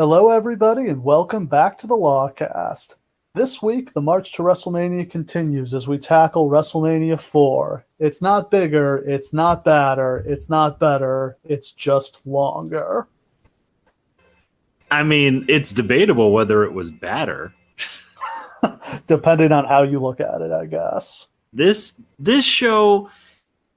Hello, everybody, and welcome back to the Lawcast. This week, the march to WrestleMania continues as we tackle Wrestlemania IV. It's not bigger, it's not badder, it's not better, it's just longer. I mean, it's debatable whether it was badder. Depending on how you look at it, I guess. This show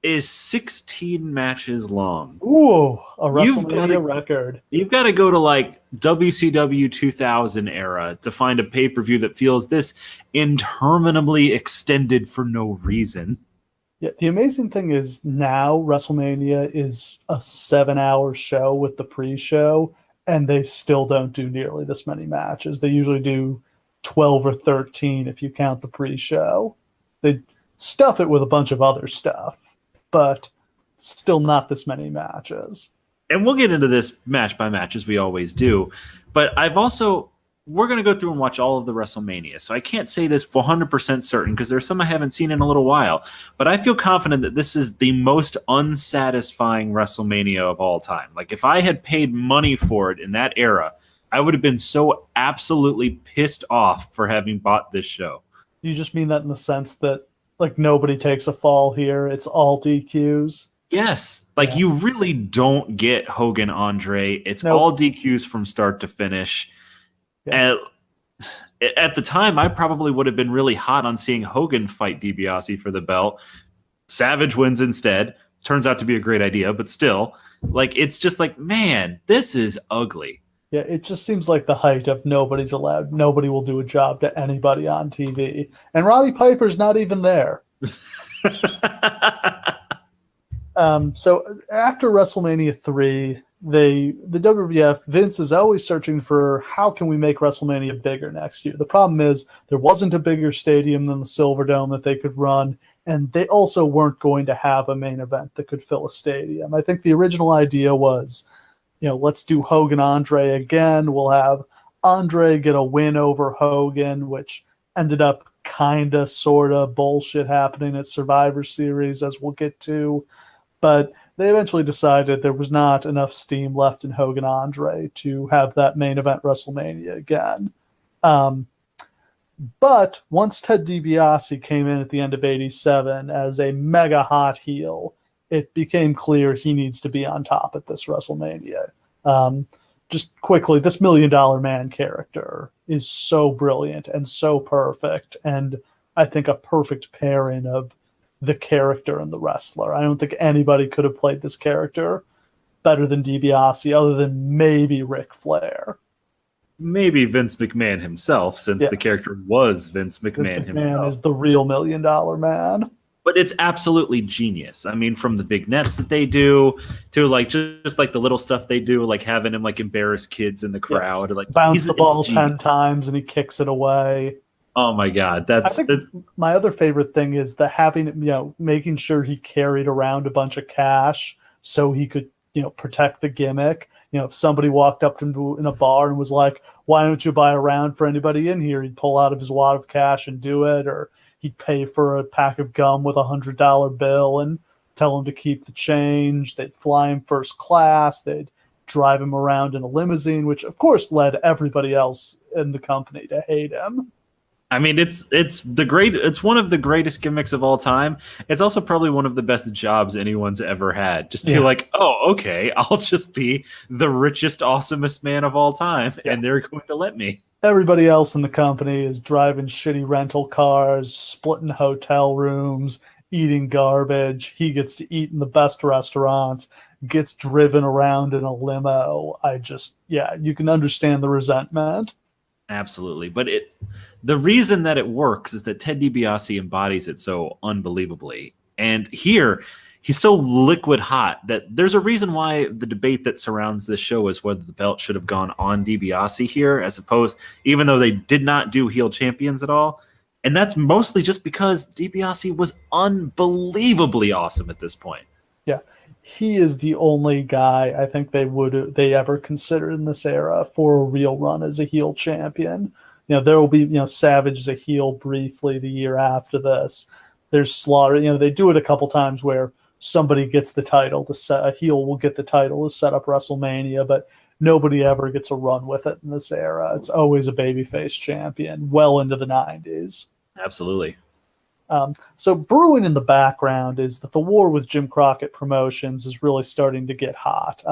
is 16 matches long. Ooh, a You've got WrestleMania to record. you've got to go to like WCW 2000 era to find a pay-per-view that feels this interminably extended for no reason. Yeah, the amazing thing is now WrestleMania is a 7-hour show with the pre-show, and they still don't do nearly this many matches. They usually do 12 or 13 if you count the pre-show. They stuff it with a bunch of other stuff, but still not this many matches. And we'll get into this match by match as we always do. But we're going to go through and watch all of the WrestleMania. So I can't say this 100% certain because there's some I haven't seen in a little while. But I feel confident that this is the most unsatisfying WrestleMania of all time. Like if I had paid money for it in that era, I would have been so absolutely pissed off for having bought this show. You just mean that in the sense that like nobody takes a fall here. It's all DQs. Yes. Like you really don't get Hogan Andre. It's Nope. all DQs from start to finish. Yeah. And at the time, I probably would have been really hot on seeing Hogan fight DiBiase for the belt. Savage wins instead. Turns out to be a great idea, but still, like it's just like, man, this is ugly. Yeah, it just seems like the height of nobody's allowed. Nobody will do a job to anybody on TV. And Roddy Piper's not even there. So after WrestleMania 3, the WWF, Vince is always searching for how can we make WrestleMania bigger next year. The problem is there wasn't a bigger stadium than the Silverdome that they could run, and they also weren't going to have a main event that could fill a stadium. I think the original idea was, let's do Hogan Andre again. We'll have Andre get a win over Hogan, which ended up kind of, sort of bullshit happening at Survivor Series, as we'll get to. But they eventually decided there was not enough steam left in Hogan Andre to have that main event WrestleMania again. But once Ted DiBiase came in at the end of '87 as a mega hot heel, it became clear he needs to be on top at this WrestleMania. Just quickly, this $1 Million Man character is so brilliant and so perfect, and I think a perfect pairing of the character and the wrestler. I don't think anybody could have played this character better than DiBiase, other than maybe Ric Flair. Maybe Vince McMahon himself, since the character was Vince McMahon himself. McMahon is the real $1 Million Man. But it's absolutely genius. I mean, from the vignettes that they do to like just like the little stuff they do, like having him like embarrass kids in the crowd, or like bounce the ball 10 times and he kicks it away. Oh my God, that's my other favorite thing is the having, making sure he carried around a bunch of cash so he could, protect the gimmick. If somebody walked up to him in a bar and was like, "Why don't you buy a round for anybody in here?" He'd pull out of his wad of cash and do it, or he'd pay for a pack of gum with $100 bill and tell him to keep the change. They'd fly him first class. They'd drive him around in a limousine, which of course led everybody else in the company to hate him. I mean, it's one of the greatest gimmicks of all time. It's also probably one of the best jobs anyone's ever had. Just be like, oh, okay, I'll just be the richest, awesomest man of all time, and they're going to let me. Everybody else in the company is driving shitty rental cars, splitting hotel rooms, eating garbage. He gets to eat in the best restaurants, gets driven around in a limo. You can understand the resentment. Absolutely. But the reason that it works is that Ted DiBiase embodies it so unbelievably. And here, he's so liquid hot that there's a reason why the debate that surrounds this show is whether the belt should have gone on DiBiase here, as opposed, even though they did not do heel champions at all. And that's mostly just because DiBiase was unbelievably awesome at this point. Yeah. He is the only guy I think they ever consider in this era for a real run as a heel champion. There will be, Savage as a heel briefly the year after this. There's Slaughter. They do it a couple times where somebody gets the title a heel will get the title to set up WrestleMania, but nobody ever gets a run with it in this era. It's always a babyface champion well into the 90s. Absolutely. So brewing in the background is that the war with Jim Crockett Promotions is really starting to get hot.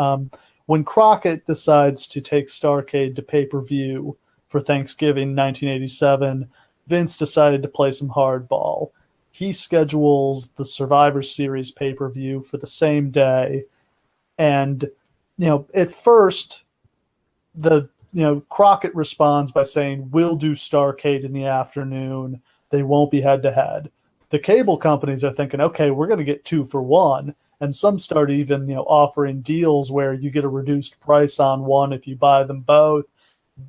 When Crockett decides to take Starrcade to pay-per-view for Thanksgiving 1987, Vince decided to play some hardball. He schedules the Survivor Series pay-per-view for the same day. And, at first, Crockett responds by saying, we'll do Starrcade in the afternoon. They won't be head-to-head. The cable companies are thinking, okay, we're going to get 2 for 1. And some start even, offering deals where you get a reduced price on one if you buy them both.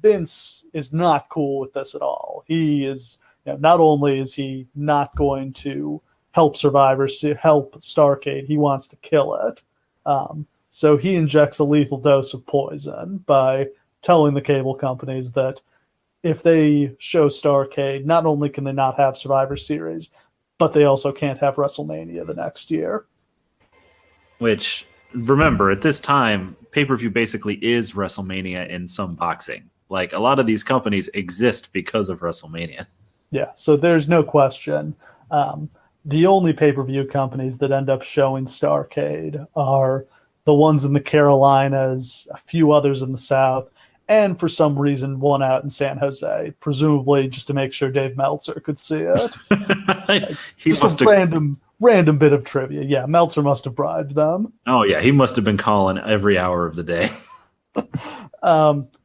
Vince is not cool with this at all. He is, not only is he not going to help Survivors, help Starrcade, he wants to kill it. So he injects a lethal dose of poison by telling the cable companies that if they show Starrcade, not only can they not have Survivor Series, but they also can't have WrestleMania the next year. Which, remember, at this time, pay-per-view basically is WrestleMania in some boxing. Like, a lot of these companies exist because of WrestleMania. Yeah, so there's no question. The only pay-per-view companies that end up showing Starrcade are the ones in the Carolinas, a few others in the South, and for some reason one out in San Jose, presumably just to make sure Dave Meltzer could see it. Just a random bit of trivia. Yeah, Meltzer must have bribed them. Oh, yeah, he must have been calling every hour of the day.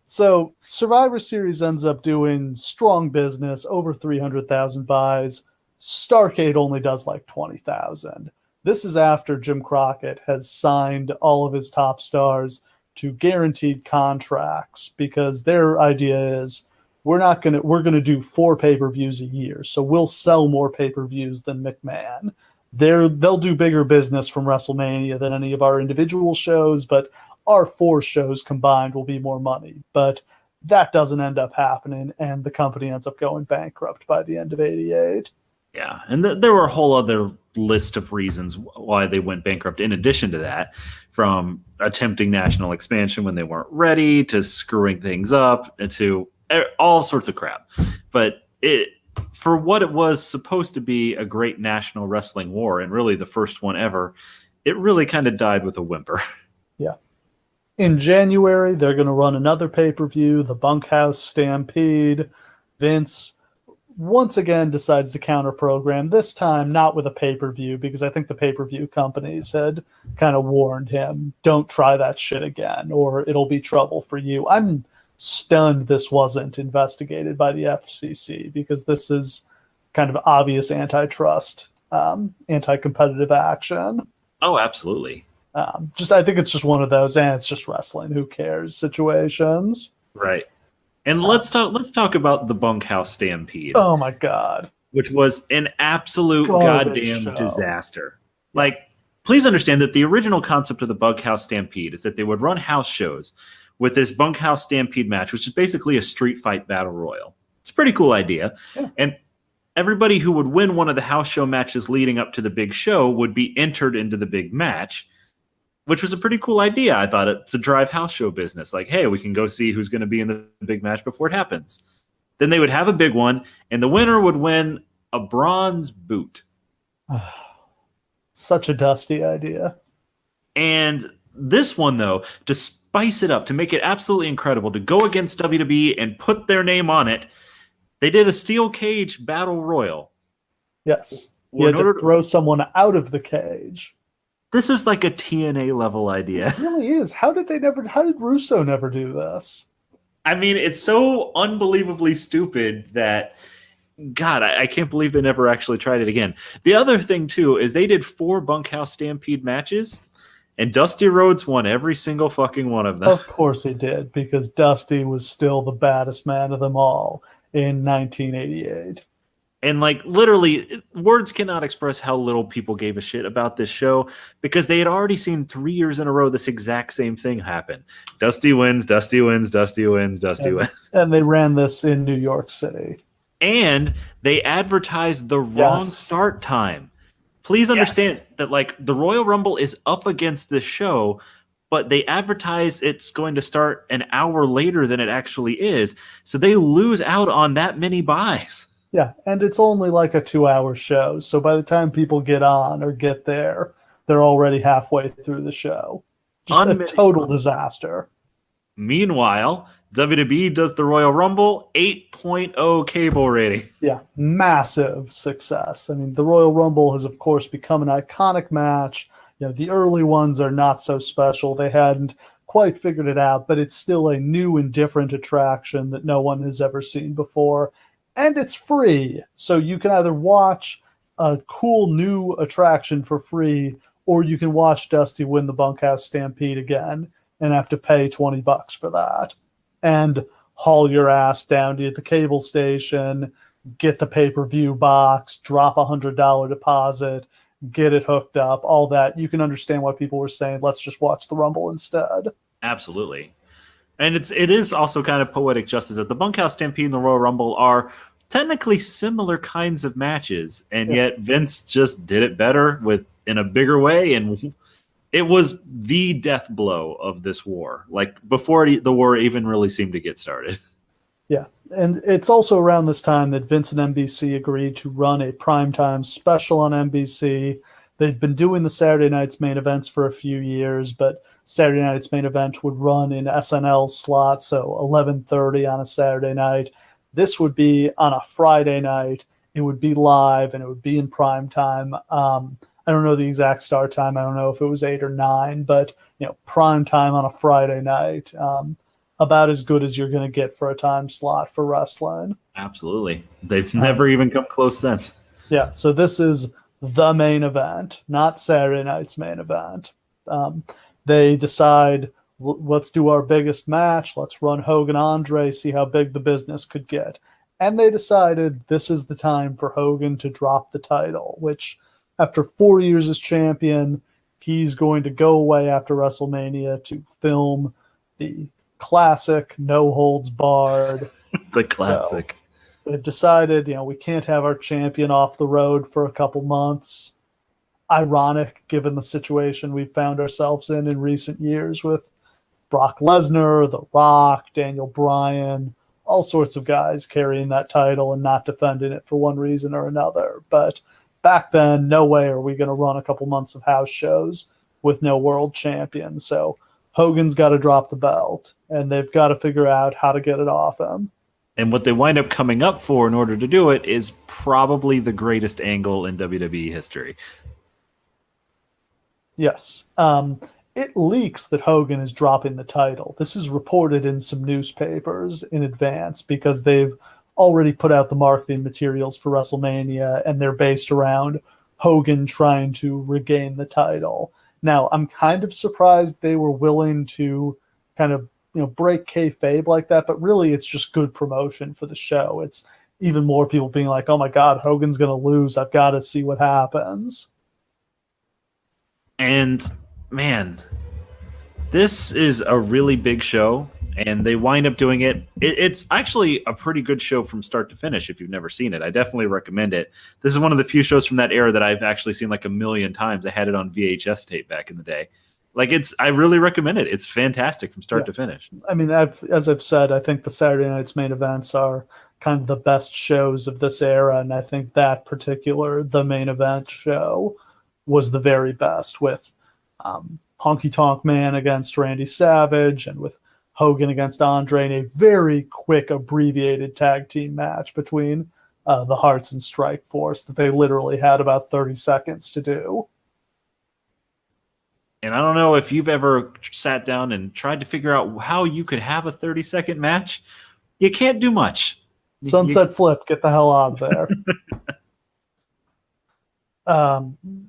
So Survivor Series ends up doing strong business, over 300,000 buys. Starrcade only does like 20,000. This is after Jim Crockett has signed all of his top stars to guaranteed contracts because their idea is we're going to do 4 pay-per-views a year. So we'll sell more pay-per-views than McMahon. They'll do bigger business from WrestleMania than any of our individual shows, but our 4 shows combined will be more money. But that doesn't end up happening, and the company ends up going bankrupt by the end of '88. Yeah, and there were a whole other list of reasons why they went bankrupt in addition to that, from attempting national expansion when they weren't ready, to screwing things up, and to all sorts of crap. But for what it was supposed to be a great national wrestling war, and really the first one ever, it really kind of died with a whimper. Yeah. In January, they're going to run another pay-per-view, the Bunkhouse Stampede. Vince once again decides to counter-program, this time not with a pay-per-view, because I think the pay-per-view companies had kind of warned him, don't try that shit again, or it'll be trouble for you. I'm stunned this wasn't investigated by the FCC, because this is kind of obvious antitrust, anti-competitive action. Oh, absolutely. I think it's just one of those, it's just wrestling, who cares situations. Right. And let's talk about the Bunkhouse Stampede. Oh my God. Which was an absolute goddamn disaster. Like, please understand that the original concept of the Bunkhouse Stampede is that they would run house shows with this Bunkhouse Stampede match, which is basically a street fight battle royal. It's a pretty cool idea. Yeah. And everybody who would win one of the house show matches leading up to the big show would be entered into the big match, which was a pretty cool idea. I thought it's a drive house show business. Like, hey, we can go see who's going to be in the big match before it happens. Then they would have a big one, and the winner would win a bronze boot. Such a dusty idea. And this one, though, to spice it up, to make it absolutely incredible, to go against WWE and put their name on it, they did a steel cage battle royal. Yes. You had to throw someone out of the cage. This is like a TNA level idea. It really is. How did Russo never do this? I mean, it's so unbelievably stupid that, God, I can't believe they never actually tried it again. The other thing, too, is they did 4 Bunkhouse Stampede matches, and Dusty Rhodes won every single fucking one of them. Of course he did, because Dusty was still the baddest man of them all in 1988. And, like, literally, words cannot express how little people gave a shit about this show, because they had already seen 3 years in a row this exact same thing happen. Dusty wins, Dusty wins, Dusty wins, Dusty wins. And they ran this in New York City. And they advertised the wrong start time. Please understand that, like, the Royal Rumble is up against this show, but they advertise it's going to start an hour later than it actually is. So they lose out on that many buys. Yeah, and it's only like a 2-hour show. So by the time people get on or get there, they're already halfway through the show. Just a total disaster. Meanwhile, WWE does the Royal Rumble, 8.0 cable rating. Yeah, massive success. I mean, the Royal Rumble has, of course, become an iconic match. You know, the early ones are not so special. They hadn't quite figured it out, but it's still a new and different attraction that no one has ever seen before. And it's free. So you can either watch a cool new attraction for free, or you can watch Dusty win the Bunkhouse Stampede again and have to pay $20 for that. And haul your ass down to the cable station, get the pay-per-view box, drop $100 deposit, get it hooked up, all that. You can understand why people were saying, let's just watch the Rumble instead. Absolutely. And it is also kind of poetic justice that the Bunkhouse Stampede and the Royal Rumble are technically similar kinds of matches, and yet Vince just did it better in a bigger way, and it was the death blow of this war. Like, before the war even really seemed to get started. Yeah, and it's also around this time that Vince and NBC agreed to run a primetime special on NBC. They'd been doing the Saturday Night's Main Events for a few years, but Saturday Night's Main Event would run in SNL's slot, so 11:30 on a Saturday night. This would be on a Friday night. It would be live, and it would be in prime time. I don't know the exact start time. I don't know if it was 8 or 9, but prime time on a Friday night. About as good as you're going to get for a time slot for wrestling. Absolutely. They've never even come close since. Yeah, so this is the main event, not Saturday Night's Main Event. They decide, let's do our biggest match. Let's run Hogan Andre, see how big the business could get. And they decided this is the time for Hogan to drop the title, which after 4 years as champion, he's going to go away after WrestleMania to film the classic No Holds Barred. The classic. So they've decided, we can't have our champion off the road for a couple months. Ironic, given the situation we've found ourselves in recent years with Brock Lesnar, The Rock, Daniel Bryan, all sorts of guys carrying that title and not defending it for one reason or another. But back then, no way are we going to run a couple months of house shows with no world champion. So Hogan's got to drop the belt, and they've got to figure out how to get it off him. And what they wind up coming up for in order to do it is probably the greatest angle in WWE history. Yes. It leaks that Hogan is dropping the title. This is reported in some newspapers in advance because they've already put out the marketing materials for WrestleMania, and they're based around Hogan trying to regain the title. Now, I'm kind of surprised they were willing to kind of break kayfabe like that, but really it's just good promotion for the show. It's even more people being like, oh my God, Hogan's going to lose. I've got to see what happens. And man, this is a really big show, and they wind up doing it. It's actually a pretty good show from start to finish. If you've never seen it, I definitely recommend it. This is one of the few shows from that era that I've actually seen like a million times. I had it on VHS tape back in the day. I really recommend it. It's fantastic from start to finish. I mean, as I've said, I think the Saturday Night's Main Events are kind of the best shows of this era, and I think that particular, the main event show, was the very best, with Honky Tonk Man against Randy Savage and with Hogan against Andre in a very quick, abbreviated tag team match between the Hearts and Strike Force that they literally had about 30 seconds to do. And I don't know if you've ever sat down and tried to figure out how you could have a 30-second match. You can't do much. Sunset Flip, get the hell out of there.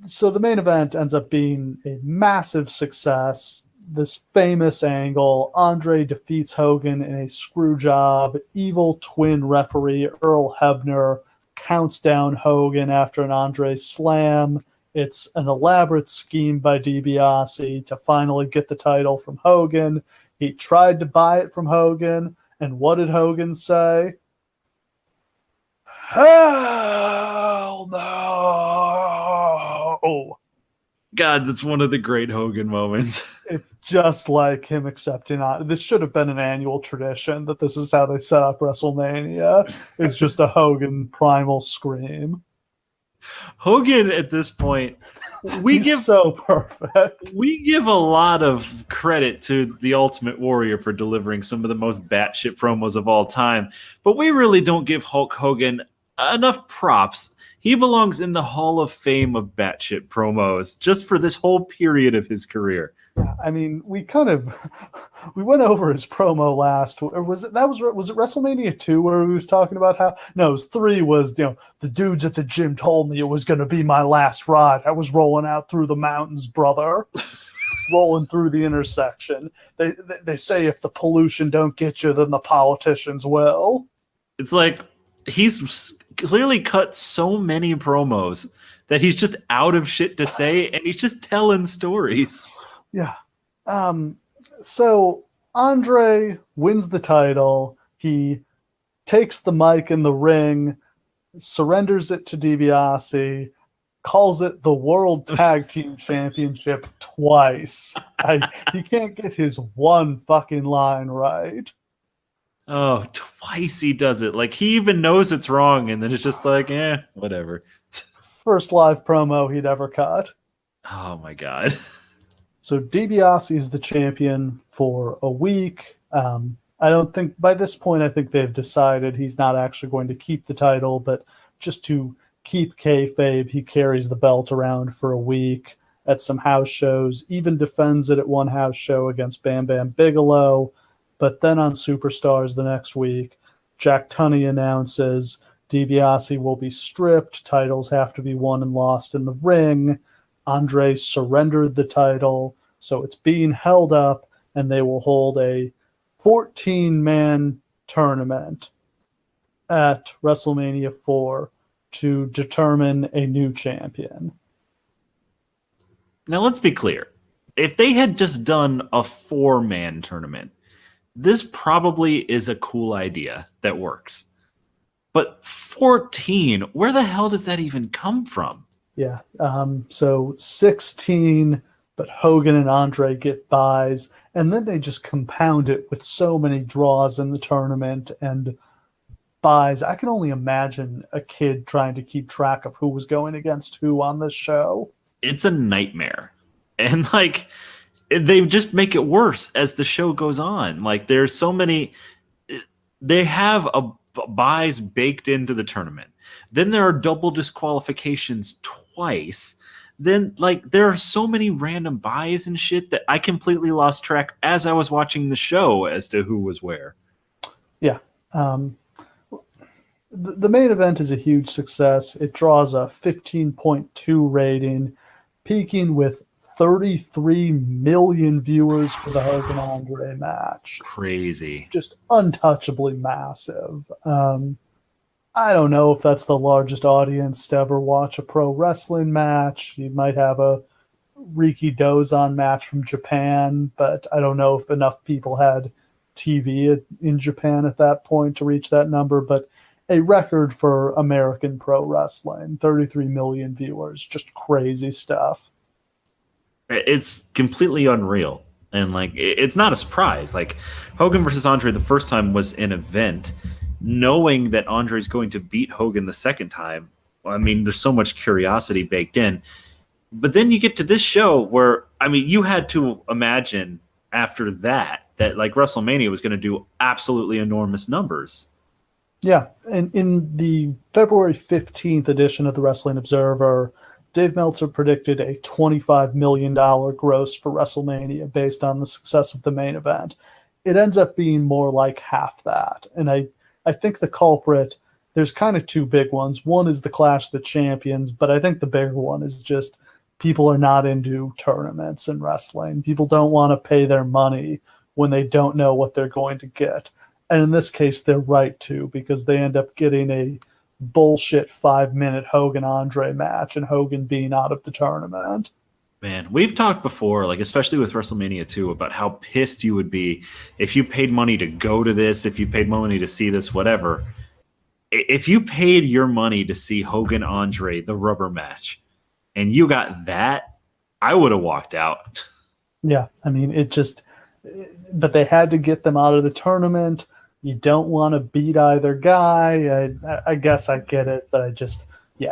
So the main event ends up being a massive success. This famous angle, Andre defeats Hogan in a screw job. Evil twin referee Earl Hebner counts down Hogan after an Andre slam. It's an elaborate scheme by DiBiase to finally get the title from Hogan. He tried to buy it from Hogan, and what did Hogan say? Hell no! God, that's one of the great Hogan moments. It's just like him accepting on. This should have been an annual tradition that this is how they set up WrestleMania. It's just a Hogan primal scream. Hogan at this point, He's so perfect. we give a lot of credit to the Ultimate Warrior for delivering some of the most batshit promos of all time, but we really don't give Hulk Hogan enough props. He belongs in the Hall of Fame of batshit promos just for this whole period of his career. Yeah, I mean, we went over his promo last, or was it WrestleMania 2 where he was talking about how no, it was 3 was the dudes at the gym told me it was going to be my last ride. I was rolling out through the mountains, brother, rolling through the intersection. They say if the pollution don't get you, then the politicians will. It's like he's clearly cut so many promos that he's just out of shit to say, and he's just telling stories. Yeah. So Andre wins the title. He takes the mic in the ring, surrenders it to DiBiase, calls it the World Tag Team Championship twice. He can't get his one fucking line right. Oh, twice he does it. Like, he even knows it's wrong, and then it's just like, whatever. First live promo he'd ever cut. Oh, my God. So DiBiase is the champion for a week. I don't think by this point, I think they've decided he's not actually going to keep the title, but just to keep kayfabe, he carries the belt around for a week at some house shows, even defends it at one house show against Bam Bam Bigelow. But then on Superstars the next week, Jack Tunney announces DiBiase will be stripped, titles have to be won and lost in the ring. Andre surrendered the title, so it's being held up, and they will hold a 14-man tournament at WrestleMania 4 to determine a new champion. Now, let's be clear. If they had just done a 4-man tournament, this probably is a cool idea that works. But 14, where the hell does that even come from? Yeah, so 16, but Hogan and Andre get buys, and then they just compound it with so many draws in the tournament and buys. I can only imagine a kid trying to keep track of who was going against who on this show. It's a nightmare. And, like, they just make it worse as the show goes on. Like, there's so many... They have buys baked into the tournament. Then there are double disqualifications twice. Then, like, there are so many random buys and shit that I completely lost track as I was watching the show as to who was where. Yeah. The main event is a huge success. It draws a 15.2 rating, peaking with 33 million viewers for the Hogan Andre match. Crazy. Just untouchably massive. I don't know if that's the largest audience to ever watch a pro wrestling match. You might have a Riki Dozan match from Japan, but I don't know if enough people had TV in Japan at that point to reach that number. But a record for American pro wrestling, 33 million viewers, just crazy stuff. It's completely unreal. And, like, it's not a surprise. Like, Hogan versus Andre the first time was an event. Knowing that Andre's going to beat Hogan the second time, I mean, there's so much curiosity baked in. But then you get to this show where, I mean, you had to imagine after that, like, WrestleMania was going to do absolutely enormous numbers. Yeah, and in the February 15th edition of the Wrestling Observer, Dave Meltzer predicted a $25 million gross for WrestleMania based on the success of the main event. It ends up being more like half that. And I think the culprit, there's kind of two big ones. One is the Clash of the Champions, but I think the bigger one is just people are not into tournaments in wrestling. People don't want to pay their money when they don't know what they're going to get. And in this case, they're right to, because they end up getting a bullshit 5-minute Hogan-Andre match and Hogan being out of the tournament. Man, we've talked before, like, especially with WrestleMania 2, about how pissed you would be if you paid money to go to this, if you paid money to see this, whatever. If you paid your money to see Hogan Andre, the rubber match, and you got that, I would have walked out. Yeah, I mean, but they had to get them out of the tournament. You don't want to beat either guy. I guess I get it, but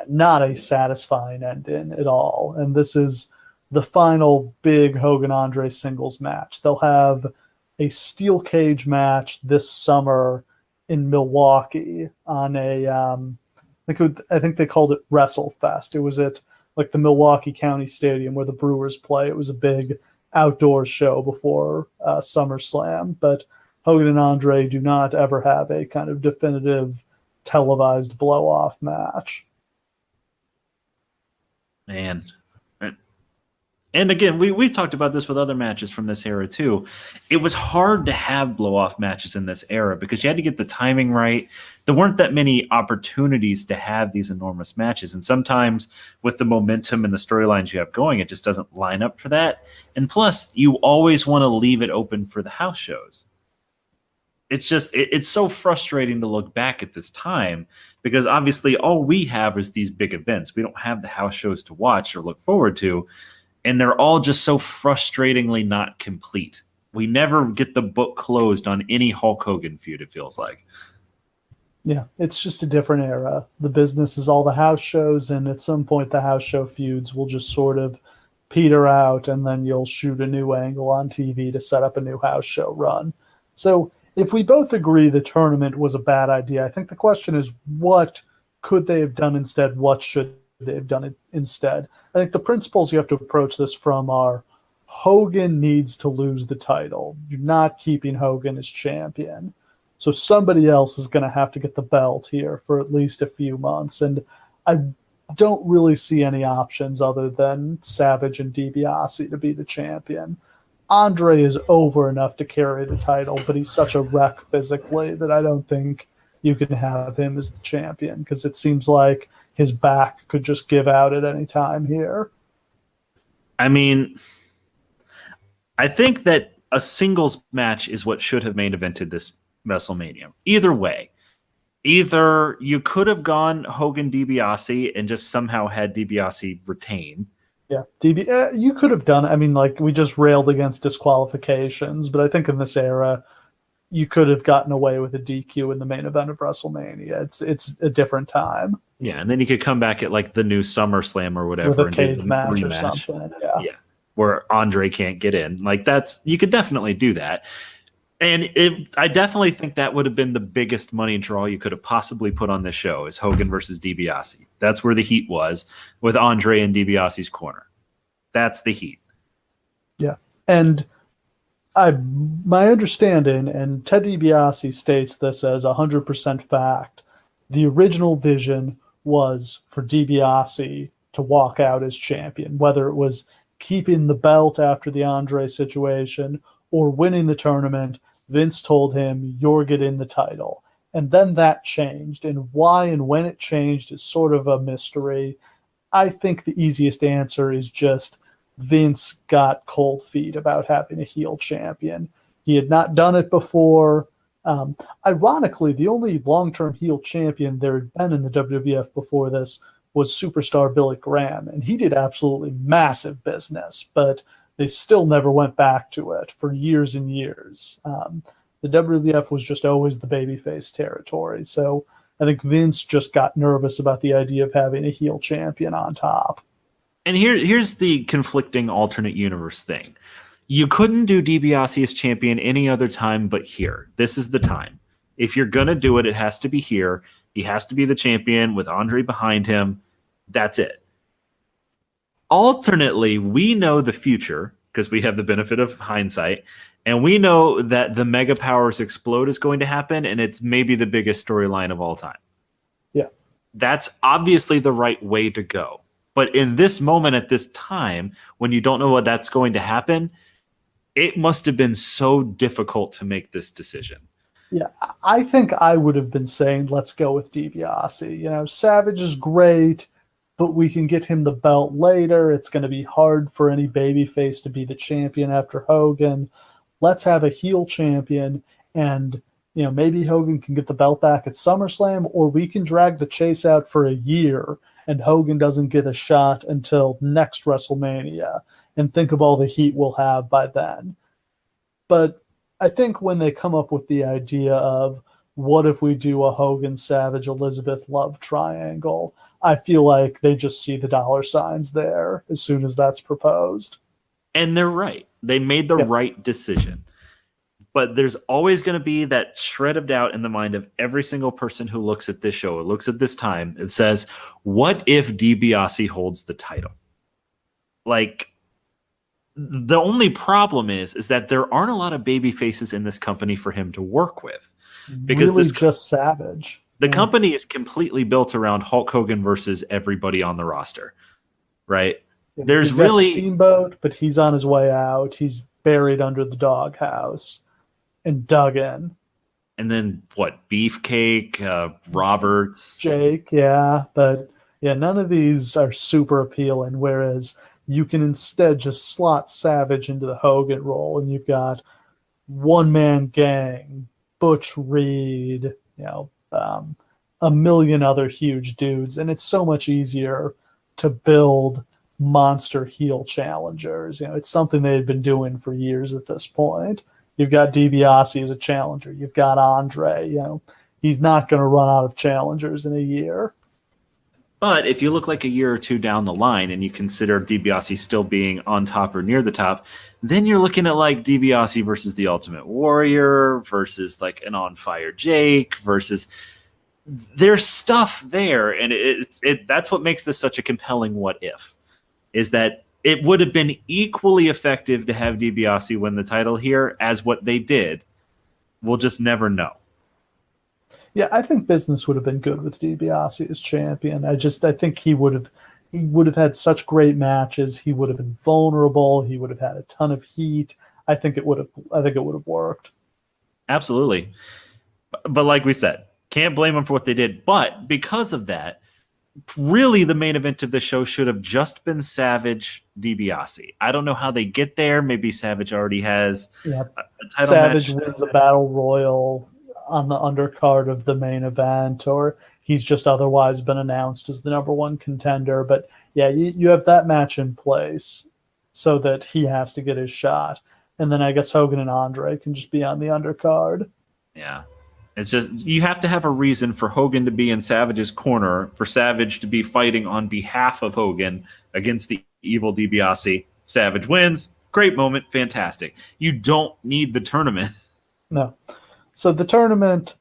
not a satisfying ending at all. And this is the final big Hogan Andre singles match. They'll have a steel cage match this summer in Milwaukee on I think they called it WrestleFest. It was at like the Milwaukee County Stadium where the Brewers play. It was a big outdoor show before SummerSlam, but Hogan and Andre do not ever have a kind of definitive televised blow-off match. Man. And again, we've talked about this with other matches from this era too. It was hard to have blow-off matches in this era because you had to get the timing right. There weren't that many opportunities to have these enormous matches. And sometimes with the momentum and the storylines you have going, it just doesn't line up for that. And plus, you always want to leave it open for the house shows. It's so frustrating to look back at this time because obviously all we have is these big events. We don't have the house shows to watch or look forward to. And they're all just so frustratingly not complete. We never get the book closed on any Hulk Hogan feud, it feels like. Yeah, it's just a different era. The business is all the house shows, and at some point the house show feuds will just sort of peter out, and then you'll shoot a new angle on TV to set up a new house show run. So if we both agree the tournament was a bad idea, I think the question is what could they have done instead? What should they have done instead? I think the principles you have to approach this from are Hogan needs to lose the title. You're not keeping Hogan as champion. So somebody else is going to have to get the belt here for at least a few months. And I don't really see any options other than Savage and DiBiase to be the champion. Andre is over enough to carry the title, but he's such a wreck physically that I don't think you can have him as the champion because it seems like his back could just give out at any time here. I mean, I think that a singles match is what should have main evented this WrestleMania. Either way, either you could have gone Hogan DiBiase and just somehow had DiBiase retain. Yeah, you could have done it. I mean, like we just railed against disqualifications, but I think in this era, you could have gotten away with a DQ in the main event of WrestleMania. It's a different time. Yeah, and then you could come back at like the new SummerSlam or whatever. With a cage match or something. Yeah, where Andre can't get in. Like you could definitely do that. And I definitely think that would have been the biggest money draw you could have possibly put on this show is Hogan versus DiBiase. That's where the heat was with Andre in DiBiase's corner. That's the heat. Yeah. And my understanding, and Ted DiBiase states this as 100% fact, the original vision was for DiBiase to walk out as champion, whether it was keeping the belt after the Andre situation or winning the tournament. Vince told him, you're getting the title. And then that changed. And why and when it changed is sort of a mystery. I think the easiest answer is just Vince got cold feet about having a heel champion. He had not done it before. Ironically, the only long-term heel champion there had been in the WWF before this was superstar Billy Graham. And he did absolutely massive business, but they still never went back to it for years and years. The WWF was just always the babyface territory. So I think Vince just got nervous about the idea of having a heel champion on top. And here's the conflicting alternate universe thing. You couldn't do DiBiase as champion any other time but here. This is the time. If you're going to do it, it has to be here. He has to be the champion with Andre behind him. That's it. Alternately, we know the future because we have the benefit of hindsight, and we know that the Mega Powers Explode is going to happen, and it's maybe the biggest storyline of all time. Yeah. That's obviously the right way to go. But in this moment at this time, when you don't know what that's going to happen, it must have been so difficult to make this decision. Yeah, I think I would have been saying, let's go with DiBiase. Savage is great, but we can get him the belt later. It's going to be hard for any babyface to be the champion after Hogan. Let's have a heel champion, and maybe Hogan can get the belt back at SummerSlam, or we can drag the chase out for a year, and Hogan doesn't get a shot until next WrestleMania. and think of all the heat we'll have by then. But I think when they come up with the idea of what if we do a Hogan Savage Elizabeth love triangle, I feel like they just see the dollar signs there as soon as that's proposed. And they're right. They made the Yep. right decision. But there's always going to be that shred of doubt in the mind of every single person who looks at this show, or looks at this time, and says, what if DiBiase holds the title? Like, the only problem is that there aren't a lot of baby faces in this company for him to work with. Because really just Savage. The company is completely built around Hulk Hogan versus everybody on the roster, right? There's You've got really Steamboat, but he's on his way out. He's buried under the doghouse and Duggan. And then what? Beefcake, Roberts, Jake, yeah. But yeah, none of these are super appealing, whereas you can instead just slot Savage into the Hogan role, and you've got One Man Gang, Butch Reed, a million other huge dudes, and it's so much easier to build monster heel challengers. It's something they had been doing for years at this point. You've got DiBiase as a challenger. You've got Andre. He's not going to run out of challengers in a year. But if you look like a year or two down the line and you consider DiBiase still being on top or near the top, then you're looking at like DiBiase versus the Ultimate Warrior versus like an on fire Jake versus there's stuff there. And that's what makes this such a compelling what if, is that it would have been equally effective to have DiBiase win the title here as what they did. We'll just never know. Yeah, I think business would have been good with DiBiase as champion. I think he would have had such great matches. He would have been vulnerable. He would have had a ton of heat. I think it would have worked. Absolutely. But like we said, can't blame them for what they did. But because of that, really the main event of the show should have just been Savage DiBiase. I don't know how they get there. Maybe Savage already has a title Savage match. wins a battle royal on the undercard of the main event, or he's just otherwise been announced as the number one contender. But yeah, you have that match in place so that he has to get his shot. And then I guess Hogan and Andre can just be on the undercard. Yeah. It's just, you have to have a reason for Hogan to be in Savage's corner, for Savage to be fighting on behalf of Hogan against the evil DiBiase. Savage wins. Great moment. Fantastic. You don't need the tournament. No. So the tournament,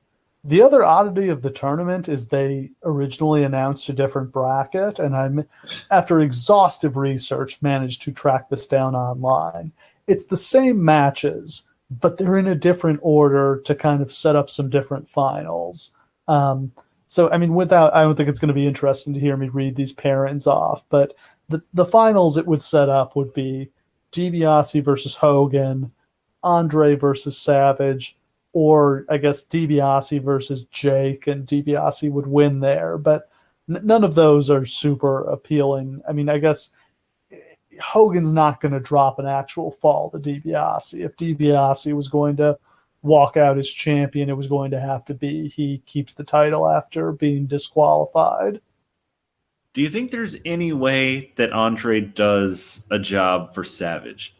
the other oddity of the tournament is they originally announced a different bracket, and after exhaustive research, managed to track this down online. It's the same matches, but they're in a different order to kind of set up some different finals. So, I mean, I don't think it's going to be interesting to hear me read these pairings off, but the finals it would set up would be DiBiase versus Hogan, Andre versus Savage, or I guess DiBiase versus Jake, and DiBiase would win there. But none of those are super appealing. I mean, I guess Hogan's not going to drop an actual fall to DiBiase. If DiBiase was going to walk out as champion, it was going to have to be he keeps the title after being disqualified. Do you think there's any way that Andre does a job for Savage?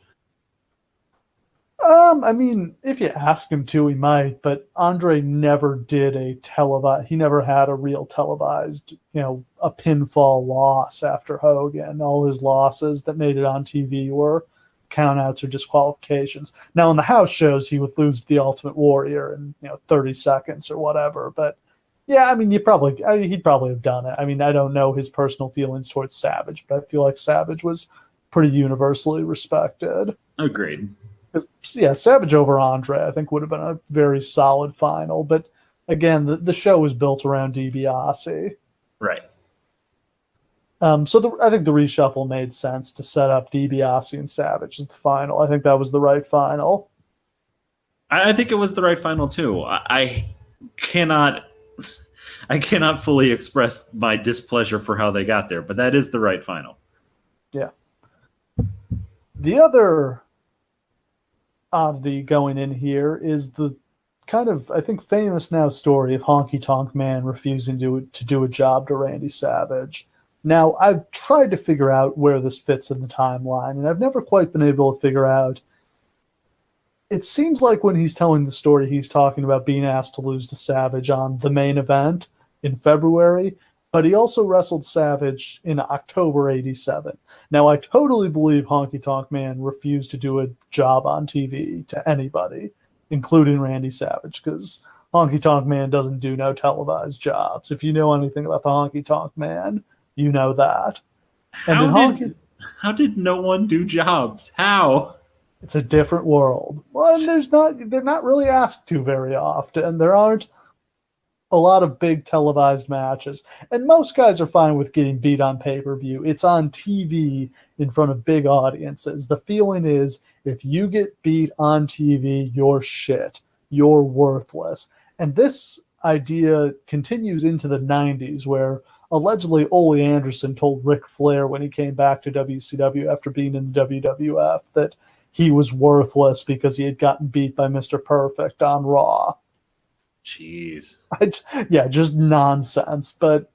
I mean, if you ask him to, he might, but Andre never did he never had a real televised, a pinfall loss after Hogan. All his losses that made it on TV were countouts or disqualifications. Now, in the house shows, he would lose to the Ultimate Warrior in, 30 seconds or whatever. But yeah, I mean, he'd probably have done it. I mean, I don't know his personal feelings towards Savage, but I feel like Savage was pretty universally respected. Agreed. Yeah, Savage over Andre, I think, would have been a very solid final. But again, the show was built around DiBiase. Right. So I think the reshuffle made sense to set up DiBiase and Savage as the final. I think that was the right final. I think it was the right final too. I cannot fully express my displeasure for how they got there, but that is the right final. Yeah. The other oddity going in here is the kind of, I think, famous now story of Honky Tonk Man refusing to do a job to Randy Savage. Now, I've tried to figure out where this fits in the timeline, and I've never quite been able to figure out. It seems like when he's telling the story, he's talking about being asked to lose to Savage on the main event in February, but he also wrestled Savage in October '87. Now, I totally believe Honky Tonk Man refused to do a job on TV to anybody, including Randy Savage, because Honky Tonk Man doesn't do no televised jobs. If you know anything about the Honky Tonk Man, you know that. And in How did no one do jobs? How? it's a different world. Well, and they're not really asked to very often, and there aren't a lot of big televised matches. And most guys are fine with getting beat on pay-per-view. It's on TV in front of big audiences. The feeling is if you get beat on TV, you're shit. You're worthless. And this idea continues into the 90s, where allegedly Ole Anderson told Ric Flair when he came back to WCW after being in the WWF that he was worthless because he had gotten beat by Mr. Perfect on Raw. Jeez. Yeah, just nonsense. But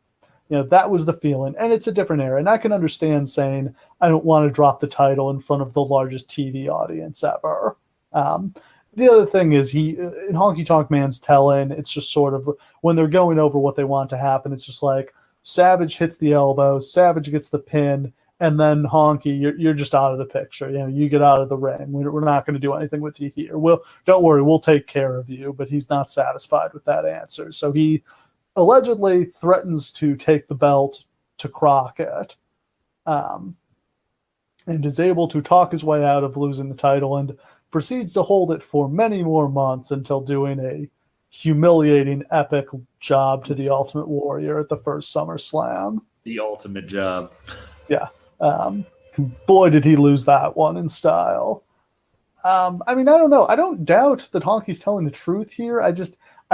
that was the feeling, and it's a different era. And I can understand saying I don't want to drop the title in front of the largest TV audience ever. The other thing is in Honky Tonk Man's telling, it's just sort of when they're going over what they want to happen, it's just like Savage hits the elbow, Savage gets the pin, and then Honky, you're just out of the picture. You get out of the ring. We're not going to do anything with you here. Don't worry, we'll take care of you. But he's not satisfied with that answer, so he allegedly threatens to take the belt to Crockett, and is able to talk his way out of losing the title and proceeds to hold it for many more months until doing a humiliating, epic job to the Ultimate Warrior at the first SummerSlam. The ultimate job. Yeah. Boy, did he lose that one in style. I don't know. I don't doubt that Honky's telling the truth here. I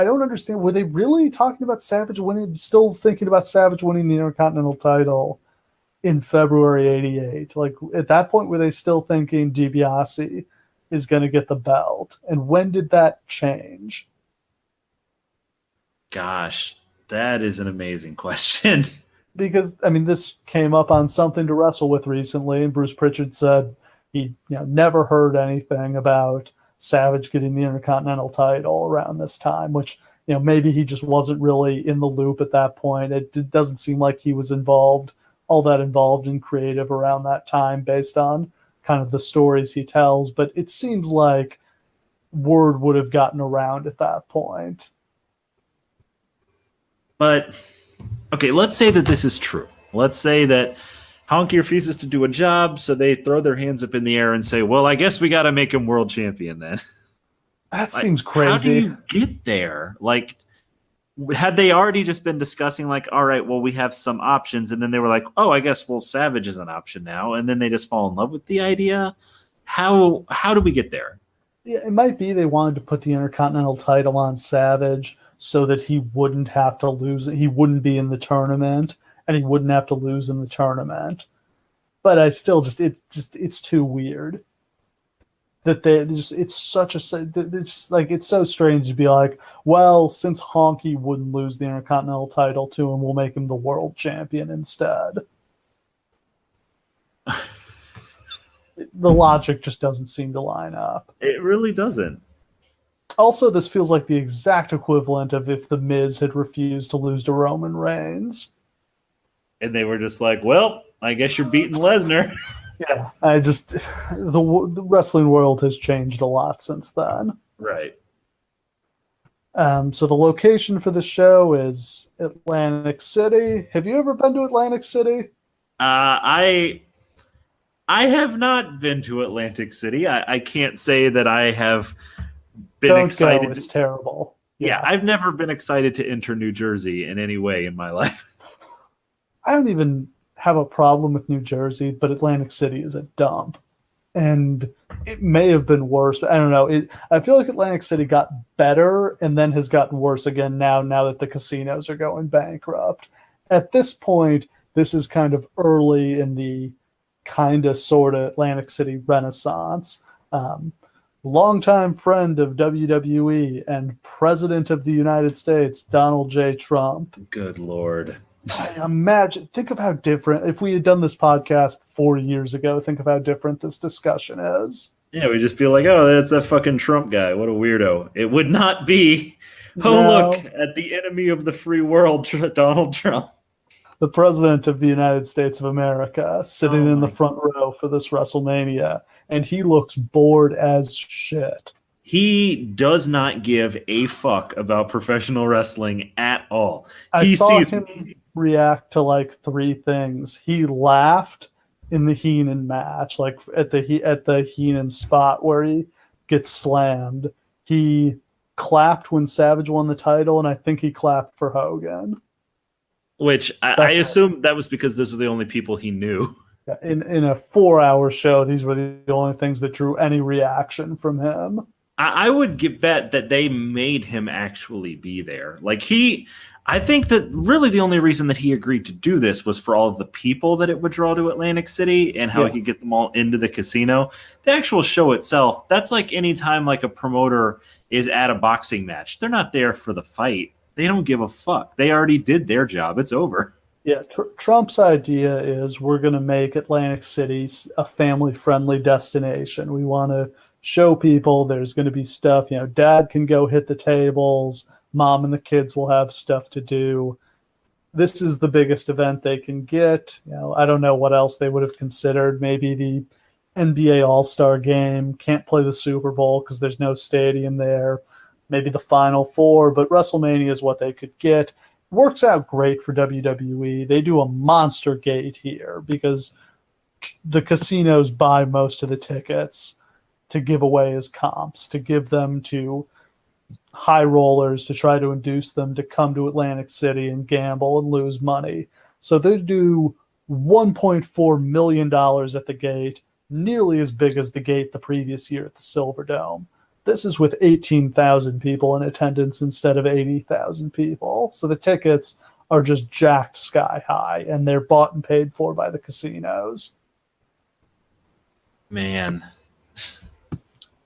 don't understand. Were they really talking about Savage winning, still thinking about Savage winning the Intercontinental title in February '88? Like, at that point, were they still thinking DiBiase is going to get the belt? And when did that change? Gosh, that is an amazing question. Because, this came up on Something to Wrestle With recently, and Bruce Pritchard said he never heard anything about Savage getting the Intercontinental title around this time, which, maybe he just wasn't really in the loop at that point. It doesn't seem like he was all that involved in creative around that time based on kind of the stories he tells, but it seems like word would have gotten around at that point. But, okay, let's say that this is true. Let's say that Honky refuses to do a job, so they throw their hands up in the air and say, well, I guess we got to make him world champion then. That seems crazy. How do you get there? Like, had they already just been discussing, like, all right, well, we have some options, and then they were like, oh, I guess, well, Savage is an option now, and then they just fall in love with the idea? How do we get there? Yeah, it might be they wanted to put the Intercontinental title on Savage so that he wouldn't have to lose it. He wouldn't be in the tournament, and he wouldn't have to lose in the tournament. But I still it's too weird that it's so strange to be like, well, since Honky wouldn't lose the Intercontinental title to him, we'll make him the world champion instead. The logic just doesn't seem to line up. It really doesn't. Also, this feels like the exact equivalent of if The Miz had refused to lose to Roman Reigns. And they were just like, well, I guess you're beating Lesnar. Yeah, the wrestling world has changed a lot since then. Right. So the location for the show is Atlantic City. Have you ever been to Atlantic City? I have not been to Atlantic City. I can't say that I have been excited. Don't go. It's terrible. Yeah, I've never been excited to enter New Jersey in any way in my life. I don't even have a problem with New Jersey, but Atlantic City is a dump. And it may have been worse, but I don't know. I feel like Atlantic City got better and then has gotten worse again now that the casinos are going bankrupt. At this point, this is kind of early in the kind of sort of Atlantic City renaissance. Longtime friend of WWE and President of the United States, Donald J. Trump. Good Lord. I imagine, think of how different, if we had done this podcast 4 years ago, think of how different this discussion is. Yeah, we just feel like, oh, that's that fucking Trump guy. What a weirdo. It would not be, oh, look No, at the enemy of the free world, Donald Trump. the president of the United States of America sitting Oh in the my. front row for this WrestleMania, and he looks bored as shit. He does not give a fuck about professional wrestling at all. I He saw sees, him react to like three things. He laughed in the Heenan match, like at the Heenan spot where he gets slammed. He clapped when Savage won the title, and I think he clapped for Hogan. which I That's assume that was because those were the only people he knew. in a 4 hour show. These were the only things that drew any reaction from him. I would give that they made him actually be there. I think that really the only reason that he agreed to do this was for all of the people that it would draw to Atlantic City and how he could get them all into the casino. The actual show itself, that's like any time like a promoter is at a boxing match. They're not there for the fight. They don't give a fuck. They already did their job. It's over. Yeah, Trump's idea is we're going to make Atlantic City a family-friendly destination. We want to show people there's going to be stuff, dad can go hit the tables, mom and the kids will have stuff to do. This is the biggest event they can get. I don't know what else they would have considered. Maybe the NBA All-Star game, can't play the Super Bowl because there's no stadium there. Maybe the Final Four, but WrestleMania is what they could get. Works out great for WWE. They do a monster gate here because the casinos buy most of the tickets to give away as comps, to give them to high rollers, to try to induce them to come to Atlantic City and gamble and lose money. So they do $1.4 million at the gate, nearly as big as the gate the previous year at the Silver Dome. This is with 18,000 people in attendance instead of 80,000 people. So the tickets are just jacked sky high, and they're bought and paid for by the casinos. Man.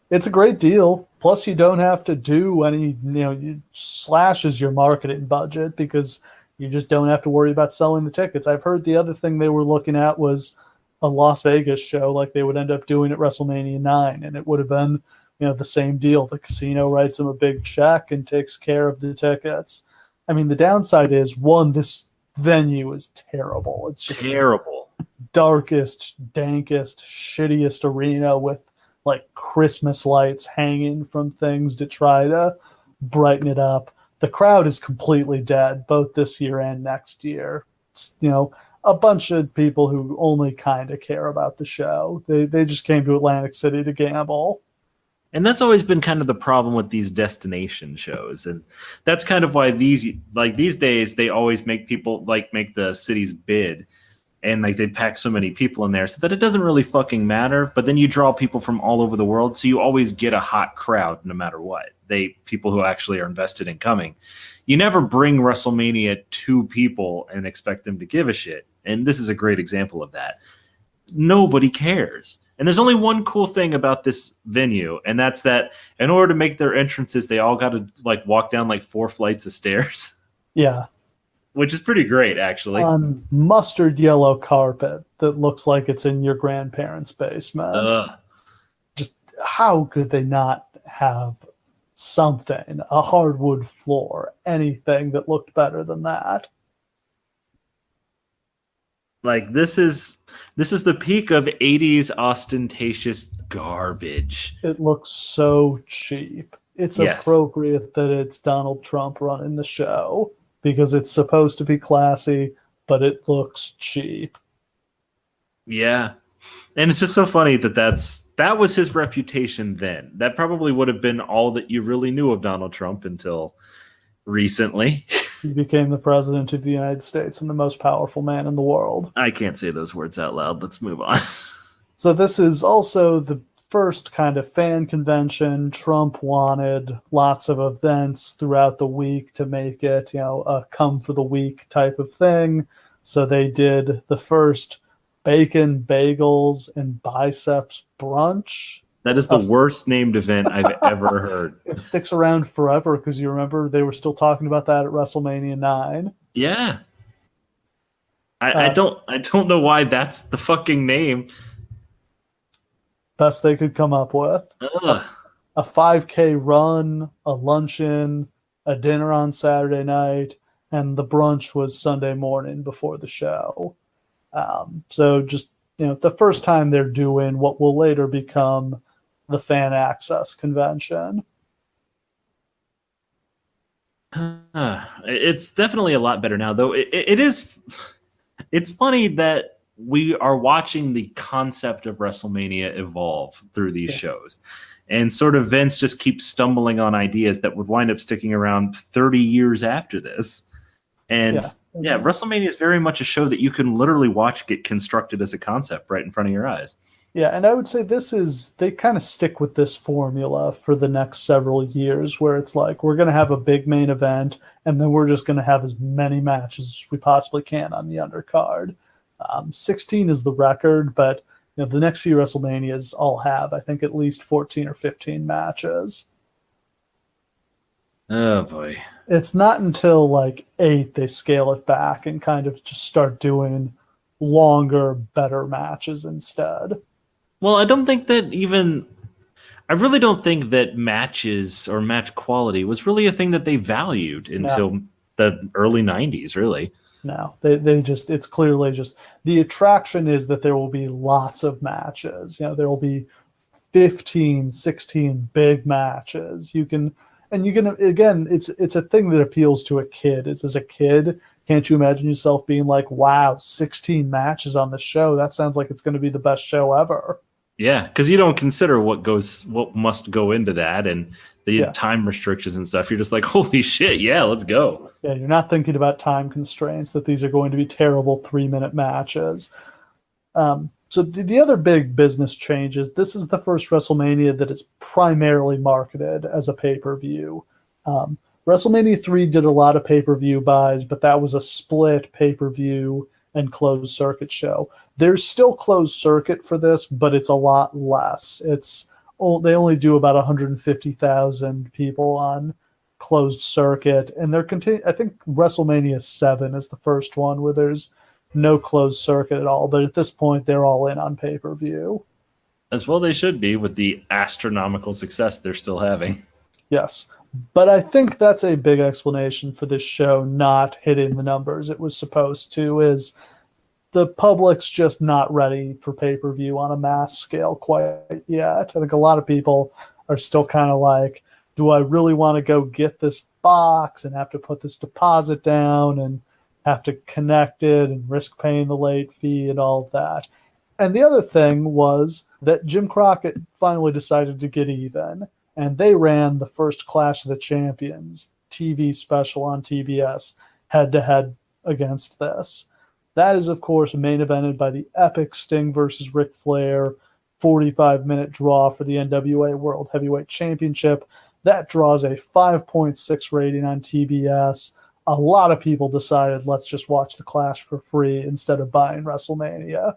It's a great deal. Plus, you don't have to do any, slashes your marketing budget because you just don't have to worry about selling the tickets. I've heard the other thing they were looking at was a Las Vegas show like they would end up doing at WrestleMania 9, and it would have been the same deal. The casino writes them a big check and takes care of the tickets. I mean, the downside is, one, this venue is terrible. It's just terrible. Darkest, dankest, shittiest arena with like Christmas lights hanging from things to try to brighten it up. The crowd is completely dead, both this year and next year. It's, a bunch of people who only kind of care about the show. They just came to Atlantic City to gamble. And that's always been kind of the problem with these destination shows. And that's kind of why these days, they always make people make the cities bid. And they pack so many people in there so that it doesn't really fucking matter. But then you draw people from all over the world. So you always get a hot crowd no matter what. People who actually are invested in coming. You never bring WrestleMania to people and expect them to give a shit. And this is a great example of that. Nobody cares. And there's only one cool thing about this venue, and that's that in order to make their entrances, they all got to walk down 4 flights of stairs. Yeah. Which is pretty great, actually. On mustard yellow carpet that looks like it's in your grandparents' basement. Just how could they not have something, a hardwood floor, anything that looked better than that? This is the peak of 80s ostentatious garbage. It looks so cheap. It's appropriate that it's Donald Trump running the show because it's supposed to be classy, but it looks cheap. Yeah. And it's just so funny that was his reputation then. That probably would have been all that you really knew of Donald Trump until recently. He became the president of the United States and the most powerful man in the world. I can't say those words out loud. Let's move on. So this is also the first kind of fan convention. Trump wanted lots of events throughout the week to make it, a come for the week type of thing. So they did the first bacon, bagels, and biceps brunch. That is the worst named event I've ever heard. It sticks around forever because you remember they were still talking about that at WrestleMania 9. Yeah. I don't know why that's the fucking name. Best they could come up with. A, Ugh. a 5K run, a luncheon, a dinner on Saturday night, and the brunch was Sunday morning before the show. So just the first time they're doing what will later become the fan access convention. It's definitely a lot better now, though. It is. It's funny that we are watching the concept of WrestleMania evolve through these Yeah, shows. And sort of Vince just keeps stumbling on ideas that would wind up sticking around 30 years after this. And yeah, yeah, WrestleMania is very much a show that you can literally watch get constructed as a concept right in front of your eyes. yeah. And I would say they kind of stick with this formula for the next several years, where it's like we're going to have a big main event, and then we're just going to have as many matches as we possibly can on the undercard. 16 is the record, but the next few WrestleManias all have, I think, at least 14 or 15 matches. Oh boy. It's not until like 8 they scale it back and kind of just start doing longer, better matches instead. Well, I don't think that even I really don't think that matches or match quality was really a thing that they valued No, until the early 90s, really. no, they just, it's clearly just the attraction is that there will be lots of matches. There will be 15, 16 big matches. You can again, it's a thing that appeals to a kid. Is as a kid, can't you imagine yourself being like, wow, 16 matches on the show? That sounds like it's going to be the best show ever. Yeah, because you don't consider what must go into that and the Yeah. time restrictions and stuff. You're just like, holy shit, yeah, let's go. Yeah, you're not thinking about time constraints, that these are going to be terrible 3-minute matches. So the other big business change is this is the first WrestleMania that is primarily marketed as a pay-per-view. WrestleMania 3 did a lot of pay-per-view buys, but that was a split pay-per-view and closed circuit show. There's still closed circuit for this, but it's a lot less. They only do about 150,000 people on closed circuit, and I think WrestleMania 7 is the first one where there's no closed circuit at all. But at this point, they're all in on pay-per-view. As well they should be with the astronomical success they're still having. Yes. But I think that's a big explanation for this show not hitting the numbers it was supposed to, is the public's just not ready for pay-per-view on a mass scale quite yet. I think a lot of people are still kind of like, do I really want to go get this box and have to put this deposit down and have to connect it and risk paying the late fee and all of that? And the other thing was that Jim Crockett finally decided to get even, and they ran the first Clash of the Champions TV special on TBS head-to-head against this. That is, of course, main evented by the epic Sting versus Ric Flair 45-minute draw for the NWA World Heavyweight Championship. That draws a 5.6 rating on TBS. A lot of people decided, let's just watch the Clash for free instead of buying WrestleMania.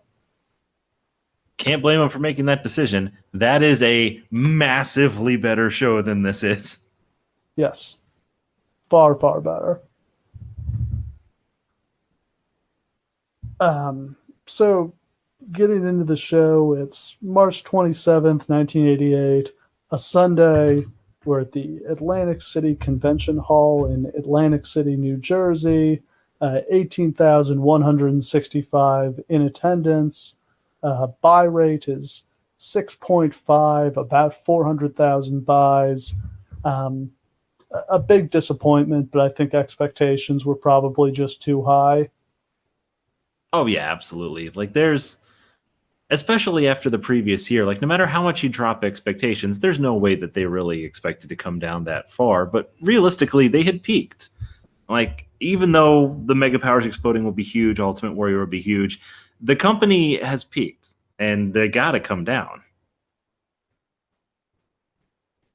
Can't blame them for making that decision. That is a massively better show than this is. Yes. Far, far better. So getting into the show, it's March 27th, 1988, a Sunday. We're at the Atlantic City Convention Hall in Atlantic City, New Jersey. 18,165 in attendance. Buy rate is 6.5, about 400,000 buys. A big disappointment, but I think expectations were probably just too high. Oh yeah, absolutely. Like there's especially after the previous year, like no matter how much you drop expectations, there's no way that they really expected to come down that far. But realistically, they had peaked. Like even though the Mega Powers Exploding will be huge, Ultimate Warrior will be huge, the company has peaked and they got to come down.